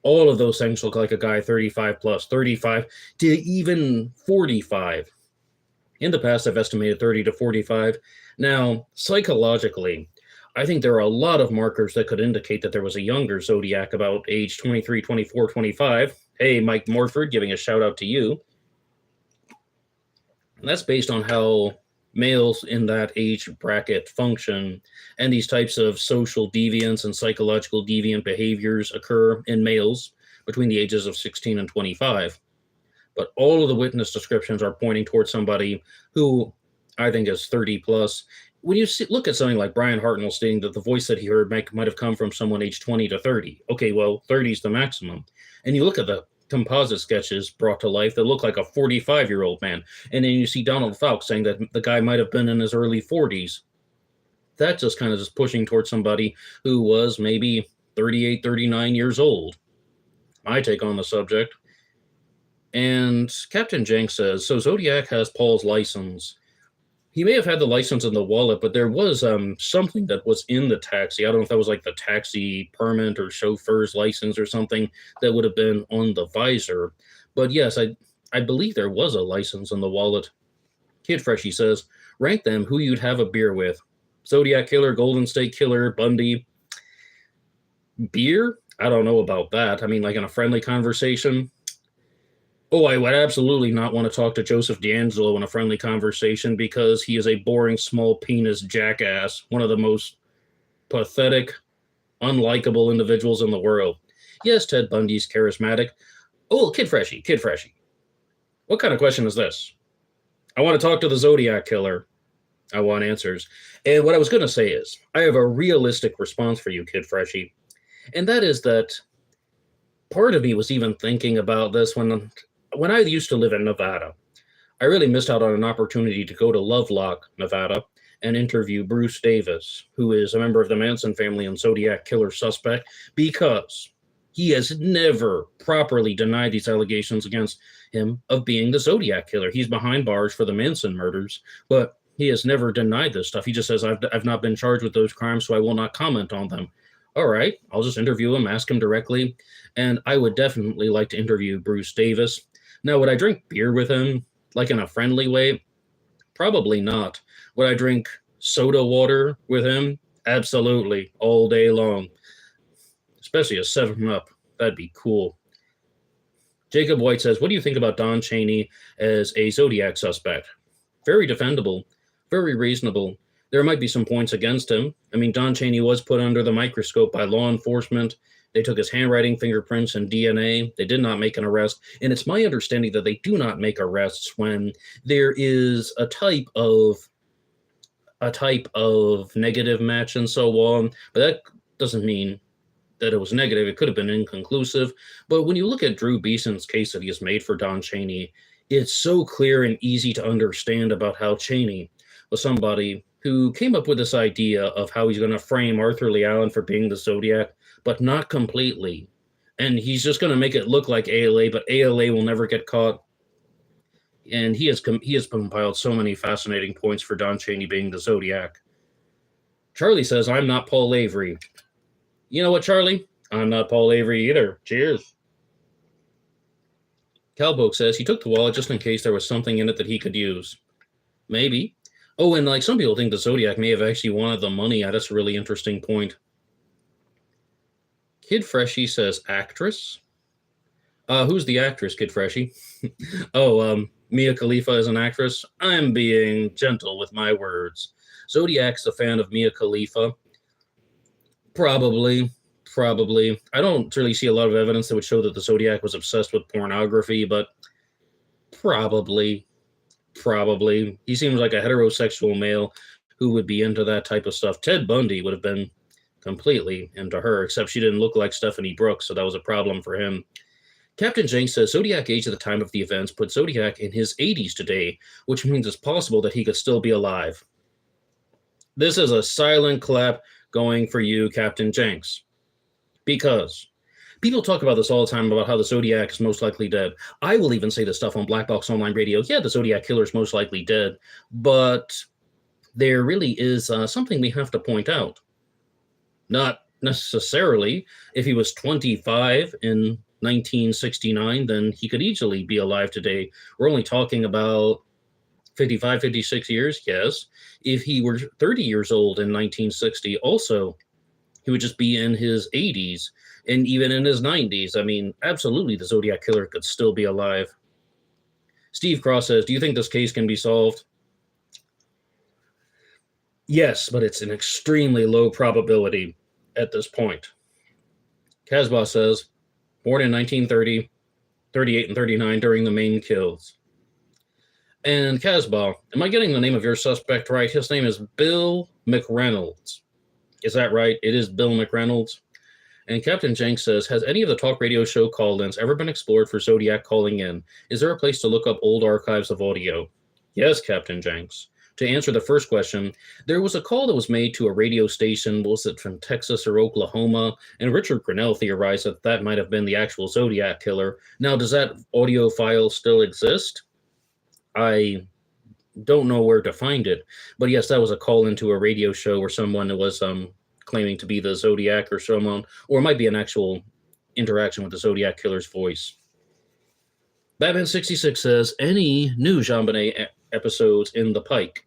all of those things look like a guy 35 plus, 35 to even 45. In the past, I've estimated 30 to 45. Now, psychologically, I think there are a lot of markers that could indicate that there was a younger Zodiac about age 23, 24, 25. Hey, Mike Morford, giving a shout out to you. And that's based on how males in that age bracket function, and these types of social deviance and psychological deviant behaviors occur in males between the ages of 16 and 25. But all of the witness descriptions are pointing towards somebody who I think is 30 plus. When you look at something like Brian Hartnell stating that the voice that he heard might have come from someone aged 20 to 30. Okay, well, 30 is the maximum. And you look at the composite sketches brought to life that look like a 45-year-old man. And then you see Donald Falk saying that the guy might have been in his early 40s. That just kind of just pushing towards somebody who was maybe 38, 39 years old. My take on the subject. And Captain Jenks says, so Zodiac has Paul's license. He may have had the license in the wallet, but there was something that was in the taxi. I don't know if that was like the taxi permit or chauffeur's license or something that would have been on the visor. But yes, I believe there was a license in the wallet. Kid Freshie says, rank them who you'd have a beer with. Zodiac Killer, Golden State Killer, Bundy. Beer? I don't know about that. I mean, like in a friendly conversation. Oh, I would absolutely not want to talk to Joseph D'Angelo in a friendly conversation because he is a boring, small penis jackass, one of the most pathetic, unlikable individuals in the world. Yes, Ted Bundy's charismatic. Oh, Kid Freshie. What kind of question is this? I want to talk to the Zodiac Killer. I want answers. And what I was going to say is, I have a realistic response for you, Kid Freshie. And that is that part of me was even thinking about this when I used to live in Nevada. I really missed out on an opportunity to go to Lovelock, Nevada, and interview Bruce Davis, who is a member of the Manson family and Zodiac Killer suspect, because he has never properly denied these allegations against him of being the Zodiac Killer. He's behind bars for the Manson murders, but he has never denied this stuff. He just says, I've not been charged with those crimes, so I will not comment on them. All right, I'll just interview him, ask him directly, and I would definitely like to interview Bruce Davis. Now, would I drink beer with him, like in a friendly way? Probably not. Would I drink soda water with him? Absolutely, all day long. Especially a 7-Up. That'd be cool. Jacob White says, what do you think about Don Chaney as a Zodiac suspect? Very defendable, very reasonable. There might be some points against him. I mean, Don Chaney was put under the microscope by law enforcement. They took his handwriting, fingerprints, and DNA. They did not make an arrest. And it's my understanding that they do not make arrests when there is a type of negative match and so on. But that doesn't mean that it was negative. It could have been inconclusive. But when you look at Drew Beeson's case that he has made for Don Chaney, it's so clear and easy to understand about how Chaney was somebody who came up with this idea of how he's going to frame Arthur Lee Allen for being the Zodiac, but not completely. And he's just going to make it look like ALA, but ALA will never get caught. And he has compiled so many fascinating points for Don Chaney being the Zodiac. Charlie says, I'm not Paul Avery. You know what, Charlie? I'm not Paul Avery either. Cheers. Calboke says, he took the wallet just in case there was something in it that he could use. Maybe. Oh, and like some people think the Zodiac may have actually wanted the money. That's a really interesting point. Kid Freshie says actress. Who's the actress, Kid Freshie? Mia Khalifa is an actress. I'm being gentle with my words. Zodiac's a fan of Mia Khalifa. Probably. I don't really see a lot of evidence that would show that the Zodiac was obsessed with pornography, but probably. He seems like a heterosexual male who would be into that type of stuff. Ted Bundy would have been completely into her, except she didn't look like Stephanie Brooks, so that was a problem for him. Captain Jenks says Zodiac age at the time of the events put Zodiac in his 80s today, which means it's possible that he could still be alive. This is a silent clap going for you, Captain Jenks. Because people talk about this all the time about how the Zodiac is most likely dead. I will even say this stuff on Black Box Online Radio. Yeah, the Zodiac Killer is most likely dead. But there really is something we have to point out. Not necessarily. If he was 25 in 1969, then he could easily be alive today. We're only talking about 55, 56 years? Yes. If he were 30 years old in 1960, also, he would just be in his 80s and even in his 90s. I mean, absolutely, the Zodiac Killer could still be alive. Steve Cross says, do you think this case can be solved? Yes, but it's an extremely low probability at this point. Casbah says, born in 1930, 38 and 39 during the main kills. And Casbah, am I getting the name of your suspect right? His name is Bill McReynolds. Is that right? It is Bill McReynolds. And Captain Jenks says, has any of the talk radio show call-ins ever been explored for Zodiac calling in? Is there a place to look up old archives of audio? Yes, Captain Jenks. To answer the first question, there was a call that was made to a radio station, was it from Texas or Oklahoma? And Richard Grinnell theorized that that might have been the actual Zodiac Killer. Now, does that audio file still exist? I don't know where to find it. But yes, that was a call into a radio show where someone was claiming to be the Zodiac or someone, or it might be an actual interaction with the Zodiac Killer's voice. Batman 66 says, any new JonBenet episodes in the pike?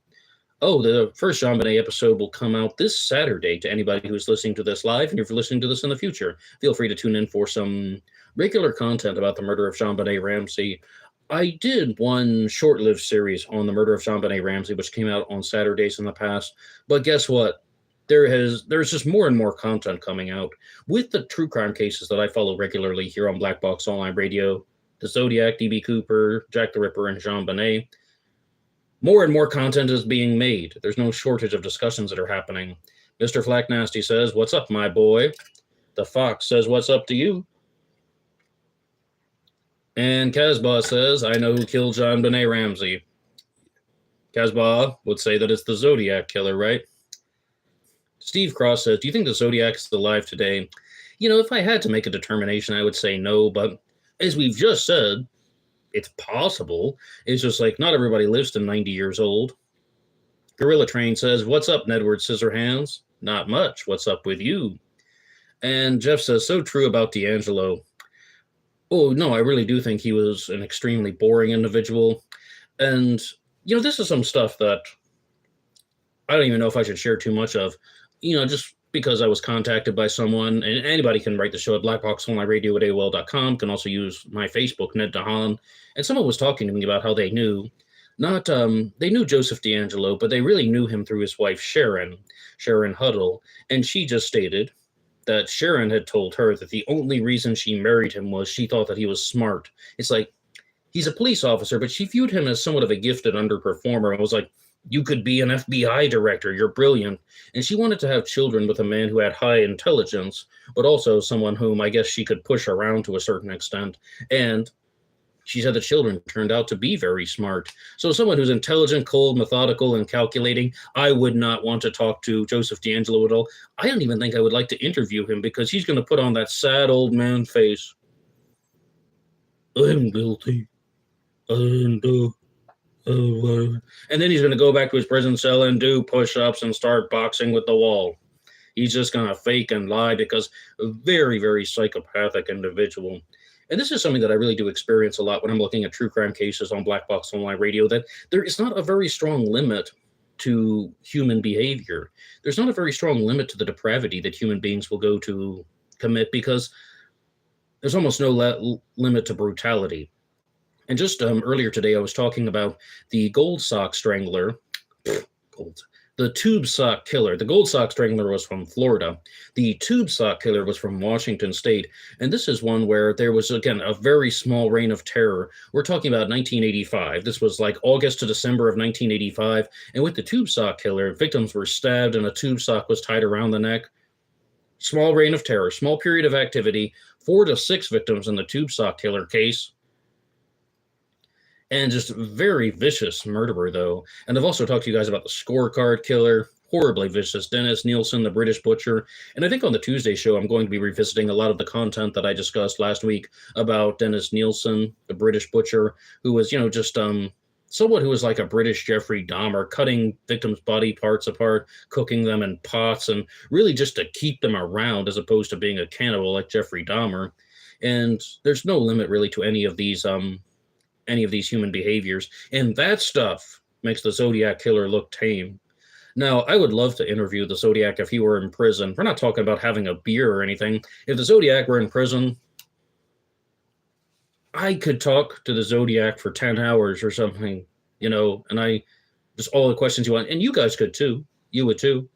Oh, the first JonBenet episode will come out this Saturday to anybody who's listening to this live, and if you're listening to this in the future, feel free to tune in for some regular content about the murder of JonBenet Ramsey. I did one short-lived series on the murder of JonBenet Ramsey, which came out on Saturdays in the past, but guess what? There's just more and more content coming out with the true crime cases that I follow regularly here on Black Box Online Radio, the Zodiac, D.B. Cooper, Jack the Ripper, and JonBenet. More and more content is being made. There's no shortage of discussions that are happening. Mr. Flack Nasty says, what's up, my boy? The Fox says, what's up to you? And Casbah says, I know who killed JonBenet Ramsey. Casbah would say that it's the Zodiac Killer, right? Steve Cross says, do you think the Zodiac is alive today? You know, if I had to make a determination, I would say no, but as we've just said, it's possible. It's just like not everybody lives to 90 years old. Gorilla Train says, what's up, Nedward Scissorhands? Not much. What's up with you? And Jeff says, so true about D'Angelo. Oh, no, I really do think he was an extremely boring individual. And, you know, this is some stuff that I don't even know if I should share too much of. You know, just because I was contacted by someone, and anybody can write the show at blackboxonlineradio@AOL.com, can also use my Facebook, Ned DeHaan, and someone was talking to me about how they knew, they knew Joseph D'Angelo, but they really knew him through his wife, Sharon Huddle, and she just stated that Sharon had told her that the only reason she married him was she thought that he was smart. It's like, he's a police officer, but she viewed him as somewhat of a gifted underperformer and was like, you could be an FBI director, you're brilliant. And she wanted to have children with a man who had high intelligence, but also someone whom I guess she could push around to a certain extent. And she said the children turned out to be very smart. So someone who's intelligent, cold, methodical, and calculating, I would not want to talk to Joseph D'Angelo at all. I don't even think I would like to interview him because he's going to put on that sad old man face. I'm guilty. And then he's going to go back to his prison cell and do push-ups and start boxing with the wall. He's just going to fake and lie because a very, very psychopathic individual. And this is something that I really do experience a lot when I'm looking at true crime cases on Black Box Online Radio, that there is not a very strong limit to human behavior. There's not a very strong limit to the depravity that human beings will go to commit because there's almost no limit to brutality. And just earlier today, I was talking about the Gold Sock Strangler, the Tube Sock Killer. The Gold Sock Strangler was from Florida. The Tube Sock Killer was from Washington State. And this is one where there was, again, a very small reign of terror. We're talking about 1985. This was like August to December of 1985. And with the Tube Sock Killer, victims were stabbed and a tube sock was tied around the neck. Small reign of terror, small period of activity, 4 to 6 victims in the Tube Sock Killer case. And just very vicious murderer, though. And I've also talked to you guys about the Scorecard Killer, horribly vicious, Dennis Nielsen, the British Butcher. And I think on the Tuesday show, I'm going to be revisiting a lot of the content that I discussed last week about Dennis Nielsen, the British Butcher, who was, just someone who was like a British Jeffrey Dahmer, cutting victims' body parts apart, cooking them in pots, and really just to keep them around as opposed to being a cannibal like Jeffrey Dahmer. And there's no limit really to any of these human behaviors. And that stuff makes the Zodiac Killer look tame. Now, I would love to interview the Zodiac if he were in prison. We're not talking about having a beer or anything. If the Zodiac were in prison, I could talk to the Zodiac for 10 hours or something, and I just all the questions you want. And you guys could too. You would too.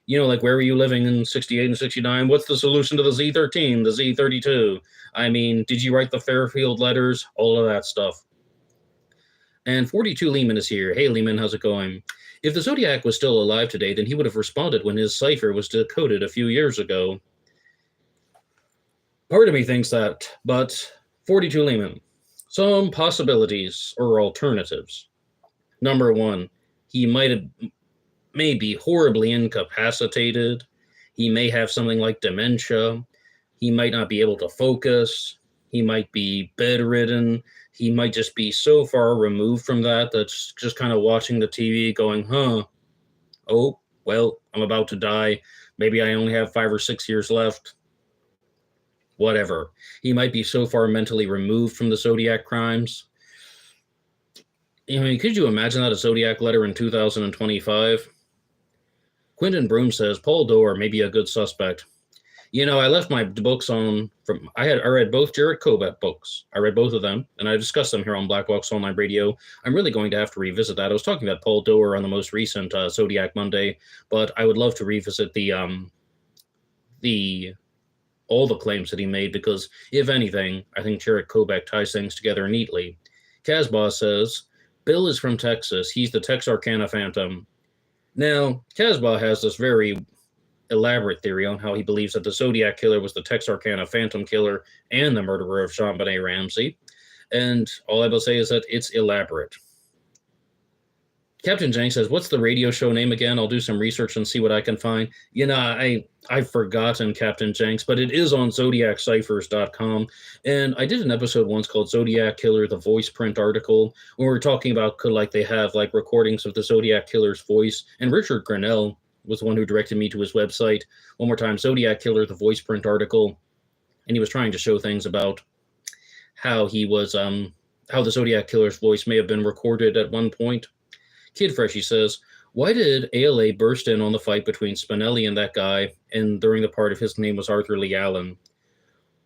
Like where were you living in 68 and 69? What's the solution to the Z13, the Z32? I mean, did you write the Fairfield letters? All of that stuff. And 42 Lehman is here. Hey, Lehman, how's it going? If the Zodiac was still alive today, then he would have responded when his cipher was decoded a few years ago. Part of me thinks that, but 42 Lehman. Some possibilities or alternatives. Number one, he may be horribly incapacitated. He may have something like dementia. He might not be able to focus. He might be bedridden. He might just be so far removed from that's just kind of watching the TV going, oh, well, I'm about to die. Maybe I only have 5 or 6 years left. Whatever. He might be so far mentally removed from the Zodiac crimes. Could you imagine that a Zodiac letter in 2025? Quentin Broom says, Paul Doerr may be a good suspect. I left my books I read both Jared Kobet books. I read both of them, and I discussed them here on Black Box Online Radio. I'm really going to have to revisit that. I was talking about Paul Doerr on the most recent Zodiac Monday, but I would love to revisit all the claims that he made, because if anything, I think Jared Kobet ties things together neatly. Casbah says, Bill is from Texas. He's the Texarkana Phantom. Now, Casbah has this very elaborate theory on how he believes that the Zodiac Killer was the Texarkana Phantom Killer and the murderer of JonBenet Ramsey. And all I will say is that it's elaborate. Captain Jenks says, what's the radio show name again? I'll do some research and see what I can find. I've forgotten, Captain Jenks, but it is on ZodiacCiphers.com. And I did an episode once called Zodiac Killer, the voice print article, where we're talking about could they have recordings of the Zodiac Killer's voice. And Richard Grinnell was the one who directed me to his website. One more time, Zodiac Killer, the voice print article. And he was trying to show things about how he was, how the Zodiac Killer's voice may have been recorded at one point. Kid Freshie says, why did ALA burst in on the fight between Spinelli and that guy, and during the part of his name was Arthur Lee Allen?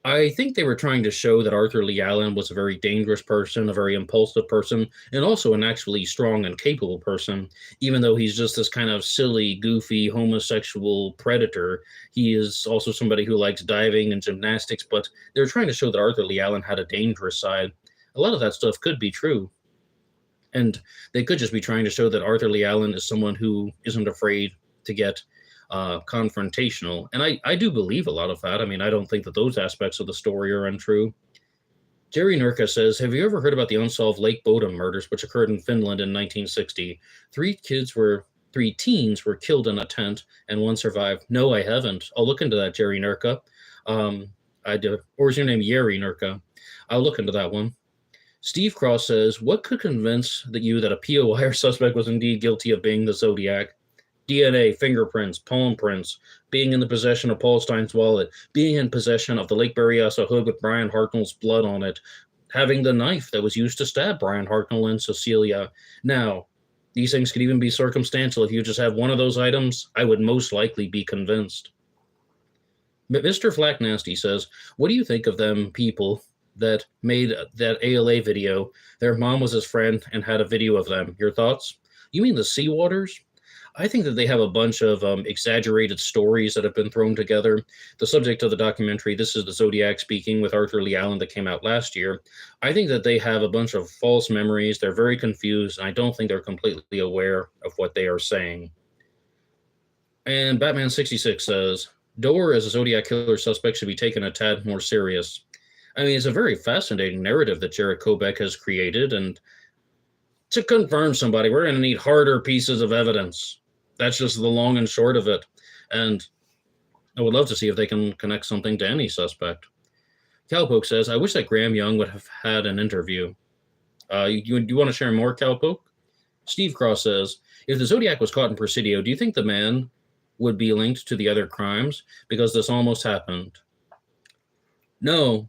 I think they were trying to show that Arthur Lee Allen was a very dangerous person, a very impulsive person, and also an actually strong and capable person. Even though he's just this kind of silly, goofy, homosexual predator, he is also somebody who likes diving and gymnastics, but they're trying to show that Arthur Lee Allen had a dangerous side. A lot of that stuff could be true. And they could just be trying to show that Arthur Lee Allen is someone who isn't afraid to get confrontational. And I do believe a lot of that. I mean, I don't think that those aspects of the story are untrue. Jerry Nurka says, have you ever heard about the unsolved Lake Bodom murders, which occurred in Finland in 1960? Three teens were killed in a tent, and one survived. No, I haven't. I'll look into that, Jerry Nurka. I do. Or is your name Yeri Nurka? I'll look into that one. Steve Cross says, what could convince you that a POI or suspect was indeed guilty of being the Zodiac? DNA, fingerprints, palm prints, being in the possession of Paul Stein's wallet, being in possession of the Lake Berryessa hood with Brian Hartnell's blood on it, having the knife that was used to stab Brian Hartnell and Cecilia. Now, these things could even be circumstantial. If you just have one of those items, I would most likely be convinced. But Mr. Flack Nasty says, what do you think of them people that made that ALA video? Their mom was his friend and had a video of them. Your thoughts? You mean the Seawaters? I think that they have a bunch of exaggerated stories that have been thrown together. The subject of the documentary, This is the Zodiac Speaking, with Arthur Lee Allen, that came out last year. I think that they have a bunch of false memories. They're very confused, and I don't think they're completely aware of what they are saying. And Batman66 says, Doerr as a Zodiac Killer suspect should be taken a tad more serious. I mean, it's a very fascinating narrative that Jared Kobet has created, and to confirm somebody, we're going to need harder pieces of evidence. That's just the long and short of it. And I would love to see if they can connect something to any suspect. Cowpoke says, I wish that Graham Young would have had an interview. You want to share more, Cowpoke? Steve Cross says, if the Zodiac was caught in Presidio, do you think the man would be linked to the other crimes? Because this almost happened. No,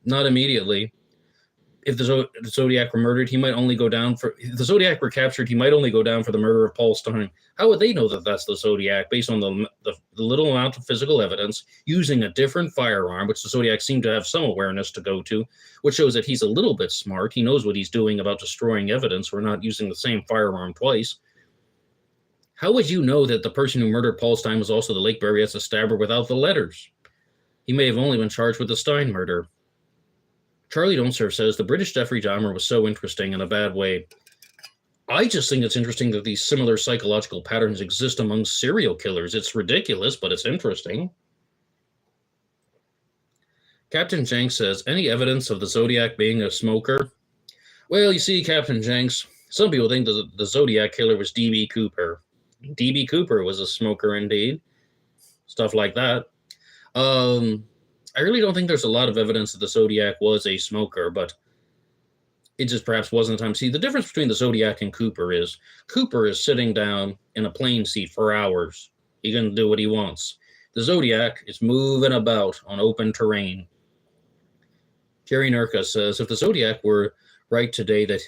not immediately. if the Zodiac were murdered, he might only go down for, if the Zodiac were captured, he might only go down for the murder of Paul Stein. How would they know that that's the Zodiac based on the little amount of physical evidence using a different firearm, which the Zodiac seemed to have some awareness to go to, which shows that he's a little bit smart. He knows what he's doing about destroying evidence. We're not using the same firearm twice. How would you know that the person who murdered Paul Stein was also the Lake Berryessa stabber without the letters? He may have only been charged with the Stein murder. Charlie Don't Serve says the British Jeffrey Dahmer was so interesting in a bad way. I just think it's interesting that these similar psychological patterns exist among serial killers. It's ridiculous, but it's interesting. Captain Jenks says, any evidence of the Zodiac being a smoker? Well, you see, Captain Jenks, some people think that the Zodiac Killer was D.B. Cooper. D.B. Cooper was a smoker indeed. Stuff like that. I really don't think there's a lot of evidence that the Zodiac was a smoker, but it just perhaps wasn't the time. See, the difference between the Zodiac and Cooper is sitting down in a plane seat for hours. He can do what he wants. The Zodiac is moving about on open terrain. Jerry Nurka says, if the Zodiac would write today that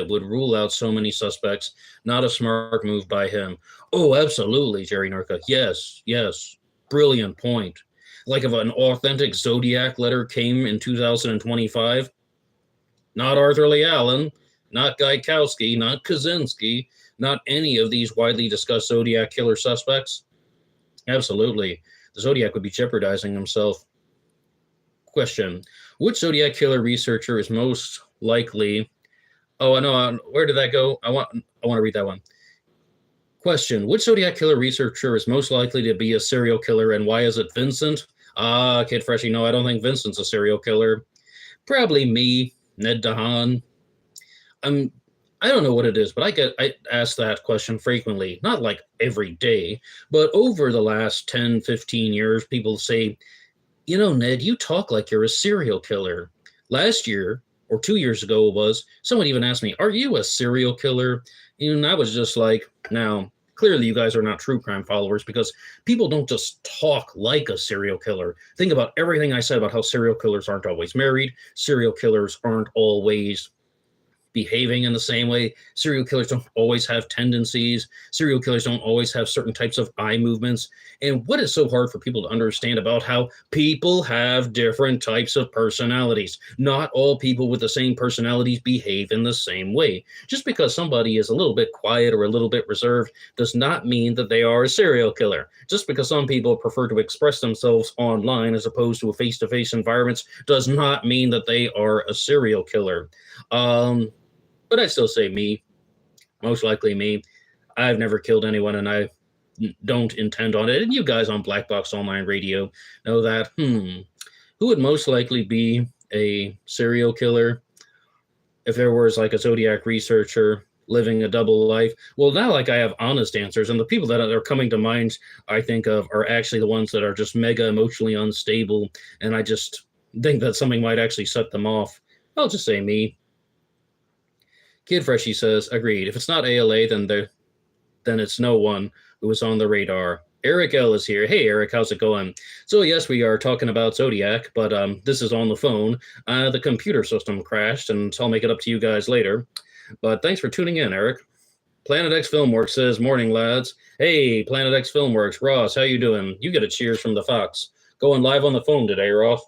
would rule out so many suspects, not a smart move by him. Oh, absolutely, Jerry Nurka. Yes. Brilliant point. Like if an authentic Zodiac letter came in 2025, not Arthur Lee Allen, not Gaikowski, not Kaczynski, not any of these widely discussed Zodiac killer suspects. Absolutely. The Zodiac would be jeopardizing himself. Question. Which Zodiac killer researcher is most likely... Oh, I know. Where did that go? I want to read that one. Question. Which Zodiac Killer researcher is most likely to be a serial killer, and why is it Vincent? Kid Freshie, no, I don't think Vincent's a serial killer. Probably me, Ned DeHaan. I don't know what it is, but I ask that question frequently. Not like every day, but over the last 10, 15 years, people say, you know, Ned, you talk like you're a serial killer. Last year, or 2 years ago it was, someone even asked me, are you a serial killer? And I was just like, now, clearly you guys are not true crime followers because people don't just talk like a serial killer. Think about everything I said about how serial killers aren't always married. Serial killers aren't always behaving in the same way. Serial killers don't always have tendencies. Serial killers don't always have certain types of eye movements. And what is so hard for people to understand about how people have different types of personalities? Not all people with the same personalities behave in the same way. Just because somebody is a little bit quiet or a little bit reserved does not mean that they are a serial killer. Just because some people prefer to express themselves online as opposed to a face-to-face environments does not mean that they are a serial killer. But I still say me, most likely me. I've never killed anyone, and I don't intend on it. And you guys on Black Box Online Radio know that. Who would most likely be a serial killer if there was like a Zodiac researcher living a double life? Well, now like I have honest answers, and the people that are coming to mind I think of are actually the ones that are just mega emotionally unstable, and I just think that something might actually set them off. I'll just say me. Kid Freshie says, agreed. If it's not ALA, then it's no one who is on the radar. Eric L. is here. Hey, Eric, how's it going? So, yes, we are talking about Zodiac, but this is on the phone. The computer system crashed, and so I'll make it up to you guys later. But thanks for tuning in, Eric. Planet X Filmworks says, morning, lads. Hey, Planet X Filmworks. Ross, how you doing? You get a cheers from the Fox. Going live on the phone today, Ross.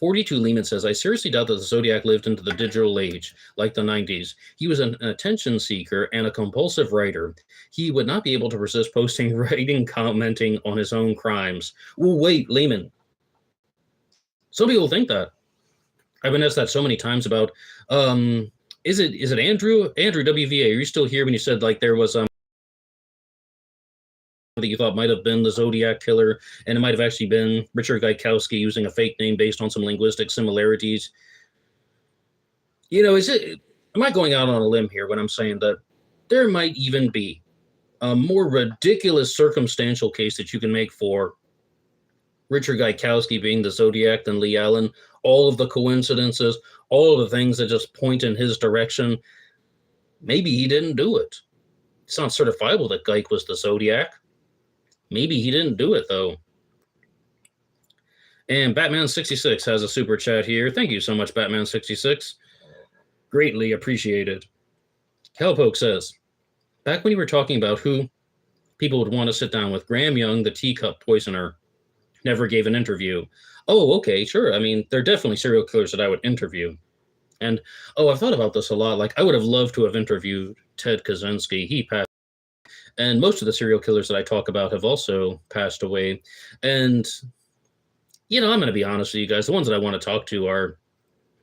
42 Lehman says, I seriously doubt that the Zodiac lived into the digital age, like the 90s. He was an attention seeker and a compulsive writer. He would not be able to resist posting, writing, commenting on his own crimes. Oh, wait, Lehman. Some people think that. I've been asked that so many times about, is it Andrew? Andrew WVA, are you still here when you said like there was, that you thought might have been the Zodiac Killer, and it might have actually been Richard Gaikowski using a fake name based on some linguistic similarities. You know, am I going out on a limb here when I'm saying that there might even be a more ridiculous circumstantial case that you can make for Richard Gaikowski being the Zodiac than Lee Allen? All of the coincidences, all of the things that just point in his direction. Maybe he didn't do it. It's not certifiable that Gaik was the Zodiac. Maybe he didn't do it, though. And Batman66 has a super chat here. Thank you so much, Batman66. Greatly appreciated. Cowpoke says, back when you were talking about who people would want to sit down with, Graham Young, the teacup poisoner, never gave an interview. Oh, okay, sure. I mean, they're definitely serial killers that I would interview. And, I've thought about this a lot. Like, I would have loved to have interviewed Ted Kaczynski. He passed. And most of the serial killers that I talk about have also passed away. And, I'm going to be honest with you guys. The ones that I want to talk to are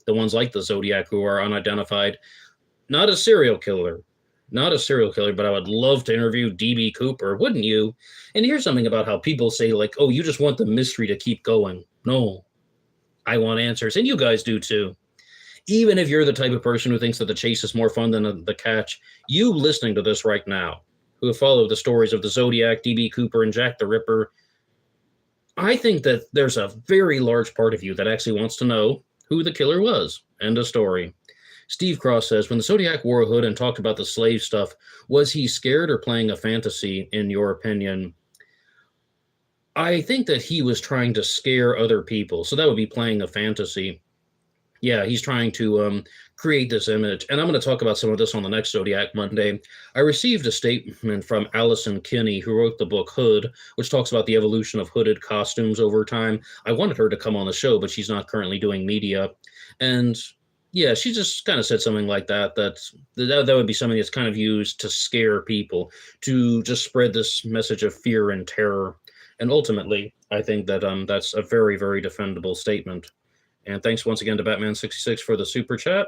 the ones like the Zodiac who are unidentified. Not a serial killer. Not a serial killer, but I would love to interview D.B. Cooper, wouldn't you? And here's something about how people say, like, oh, you just want the mystery to keep going. No, I want answers, and you guys do too. Even if you're the type of person who thinks that the chase is more fun than the catch, you listening to this right now, who have followed the stories of the Zodiac, D.B. Cooper, and Jack the Ripper, I think that there's a very large part of you that actually wants to know who the killer was. End of story. Steve Cross says, when the Zodiac wore a hood and talked about the slave stuff, was he scared or playing a fantasy, in your opinion? I think that he was trying to scare other people, so that would be playing a fantasy. Yeah, he's trying to create this image, and I'm going to talk about some of this on the next Zodiac Monday. I received a statement from Allison Kinney, who wrote the book Hood, which talks about the evolution of hooded costumes over time. I wanted her to come on the show, but she's not currently doing media, and yeah, she just kind of said something like that, that would be something that's kind of used to scare people, to just spread this message of fear and terror. And ultimately, I think that that's a very, very defendable statement. And thanks once again to Batman66 for the super chat.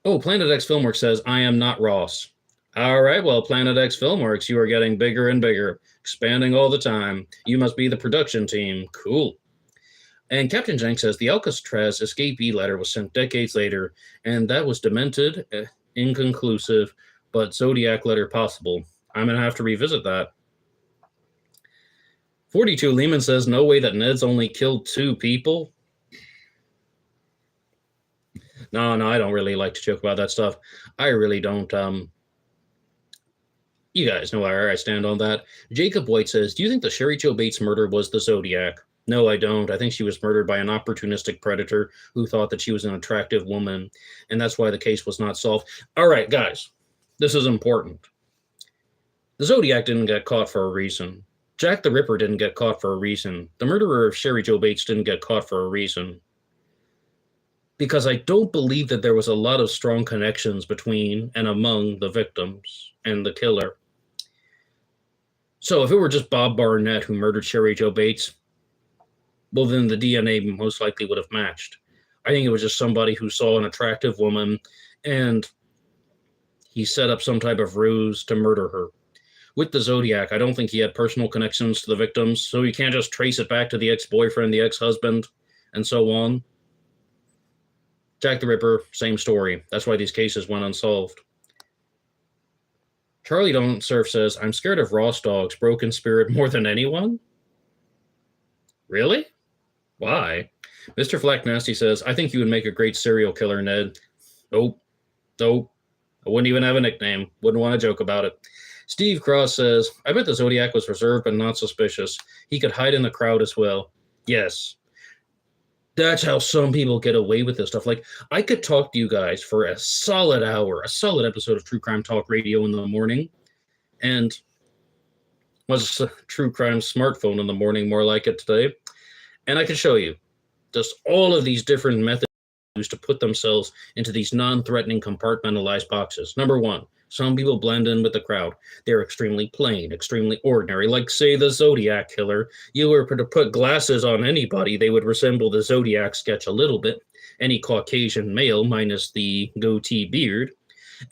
Oh, Planet X Filmworks says, I am not Ross. All right, well, Planet X Filmworks, you are getting bigger and bigger, expanding all the time. You must be the production team. Cool. And Captain Jenks says the Alcatraz escapee letter was sent decades later, and that was demented, inconclusive, but Zodiac letter possible. I'm going to have to revisit that. 42 Lehman says, no way that Ned's only killed 2 people. No, I don't really like to joke about that stuff. I really don't. You guys know where I stand on that. Jacob White says, do you think the Sherry Jo Bates murder was the Zodiac? No, I don't. I think she was murdered by an opportunistic predator who thought that she was an attractive woman, and that's why the case was not solved. All right, guys, this is important. The Zodiac didn't get caught for a reason. Jack the Ripper didn't get caught for a reason. The murderer of Sherry Jo Bates didn't get caught for a reason. Because I don't believe that there was a lot of strong connections between and among the victims and the killer. So if it were just Bob Barnett who murdered Sherry Jo Bates, well, then the DNA most likely would have matched. I think it was just somebody who saw an attractive woman and he set up some type of ruse to murder her. With the Zodiac, I don't think he had personal connections to the victims, so you can't just trace it back to the ex-boyfriend, the ex-husband, and so on. Jack the Ripper, same story. That's why these cases went unsolved. Charlie Don't Surf says, I'm scared of Ross Dog's broken spirit more than anyone? Really? Why? Mr. Flack Nasty says, I think you would make a great serial killer, Ned. Nope. I wouldn't even have a nickname. Wouldn't want to joke about it. Steve Cross says, I bet the Zodiac was reserved but not suspicious. He could hide in the crowd as well. Yes. That's how some people get away with this stuff. Like, I could talk to you guys for a solid hour, a solid episode of True Crime Talk Radio in the morning, and was a True Crime smartphone in the morning, more like it today. And I could show you just all of these different methods used to put themselves into these non-threatening compartmentalized boxes. Number one, some people blend in with the crowd. They're extremely plain, extremely ordinary, like, say, the Zodiac Killer. You were to put glasses on anybody, they would resemble the Zodiac sketch a little bit. Any Caucasian male, minus the goatee beard.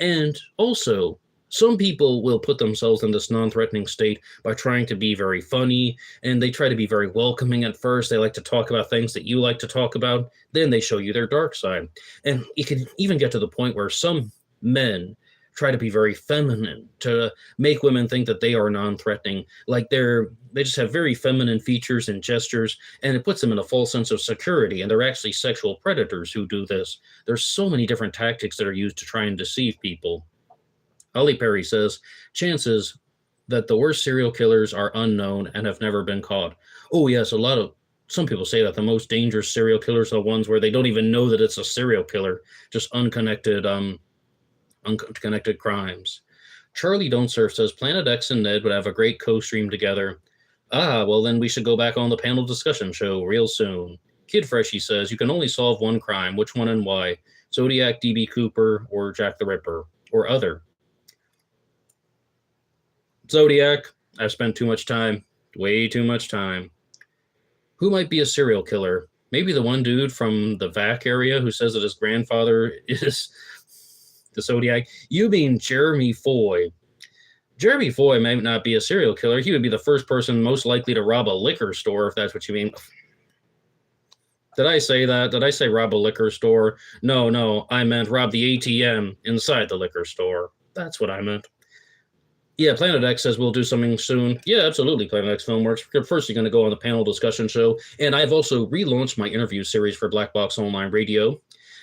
And also, some people will put themselves in this non-threatening state by trying to be very funny, and they try to be very welcoming at first. They like to talk about things that you like to talk about. Then they show you their dark side. And it can even get to the point where some men try to be very feminine to make women think that they are non-threatening. Like they just have very feminine features and gestures, and it puts them in a false sense of security. And they're actually sexual predators who do this. There's so many different tactics that are used to try and deceive people. Ollie Perry says, chances that the worst serial killers are unknown and have never been caught. Oh yes, some people say that the most dangerous serial killers are ones where they don't even know that it's a serial killer, just unconnected crimes. Charlie Don't Surf says Planet X and Ned would have a great co-stream together. Ah, well then we should go back on the panel discussion show real soon. Kid Freshie says you can only solve one crime. Which one and why? Zodiac, DB Cooper, or Jack the Ripper, or other? Zodiac. I've spent too much time. Way too much time. Who might be a serial killer? Maybe the one dude from the VAC area who says that his grandfather is the Zodiac. You mean Jeremy Foy. Jeremy Foy may not be a serial killer. He would be the first person most likely to rob a liquor store, if that's what you mean. Did I say that? Did I say rob a liquor store? No, I meant rob the ATM inside the liquor store. That's what I meant. Yeah, Planet X says we'll do something soon. Yeah, absolutely, Planet X Filmworks. First, you're going to go on the panel discussion show, and I've also relaunched my interview series for Black Box Online Radio.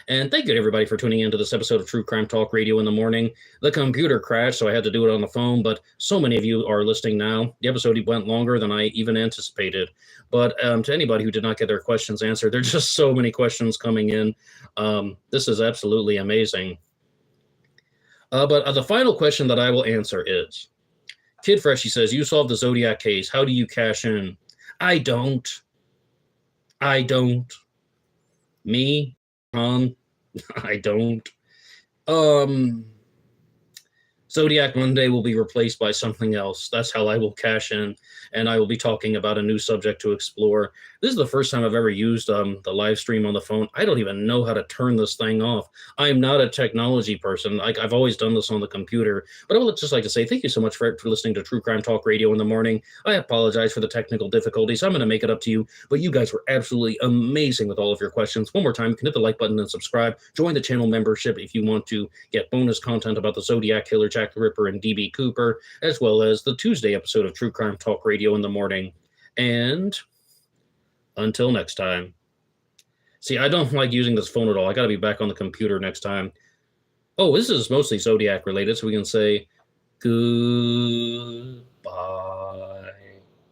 And thank you, everybody, for tuning into this episode of True Crime Talk Radio in the morning. The computer crashed, so I had to do it on the phone, but so many of you are listening now. The episode went longer than I even anticipated. But to anybody who did not get their questions answered, there are just so many questions coming in. This is absolutely amazing. But the final question that I will answer is, Kid Freshie says, you solved the Zodiac case. How do you cash in? I don't. Me? I don't. Zodiac Monday will be replaced by something else. That's how I will cash in, and I will be talking about a new subject to explore. This is the first time I've ever used the live stream on the phone. I don't even know how to turn this thing off. I am not a technology person. I've always done this on the computer. But I would just like to say thank you so much for listening to True Crime Talk Radio in the morning. I apologize for the technical difficulties. I'm going to make it up to you. But you guys were absolutely amazing with all of your questions. One more time, you can hit the like button and subscribe. Join the channel membership if you want to get bonus content about the Zodiac Killer, Jack the Ripper, and DB Cooper, as well as the Tuesday episode of True Crime Talk Radio in the morning. And until next time. See, I don't like using this phone at all. I got to be back on the computer next time. Oh, this is mostly Zodiac related, so we can say goodbye.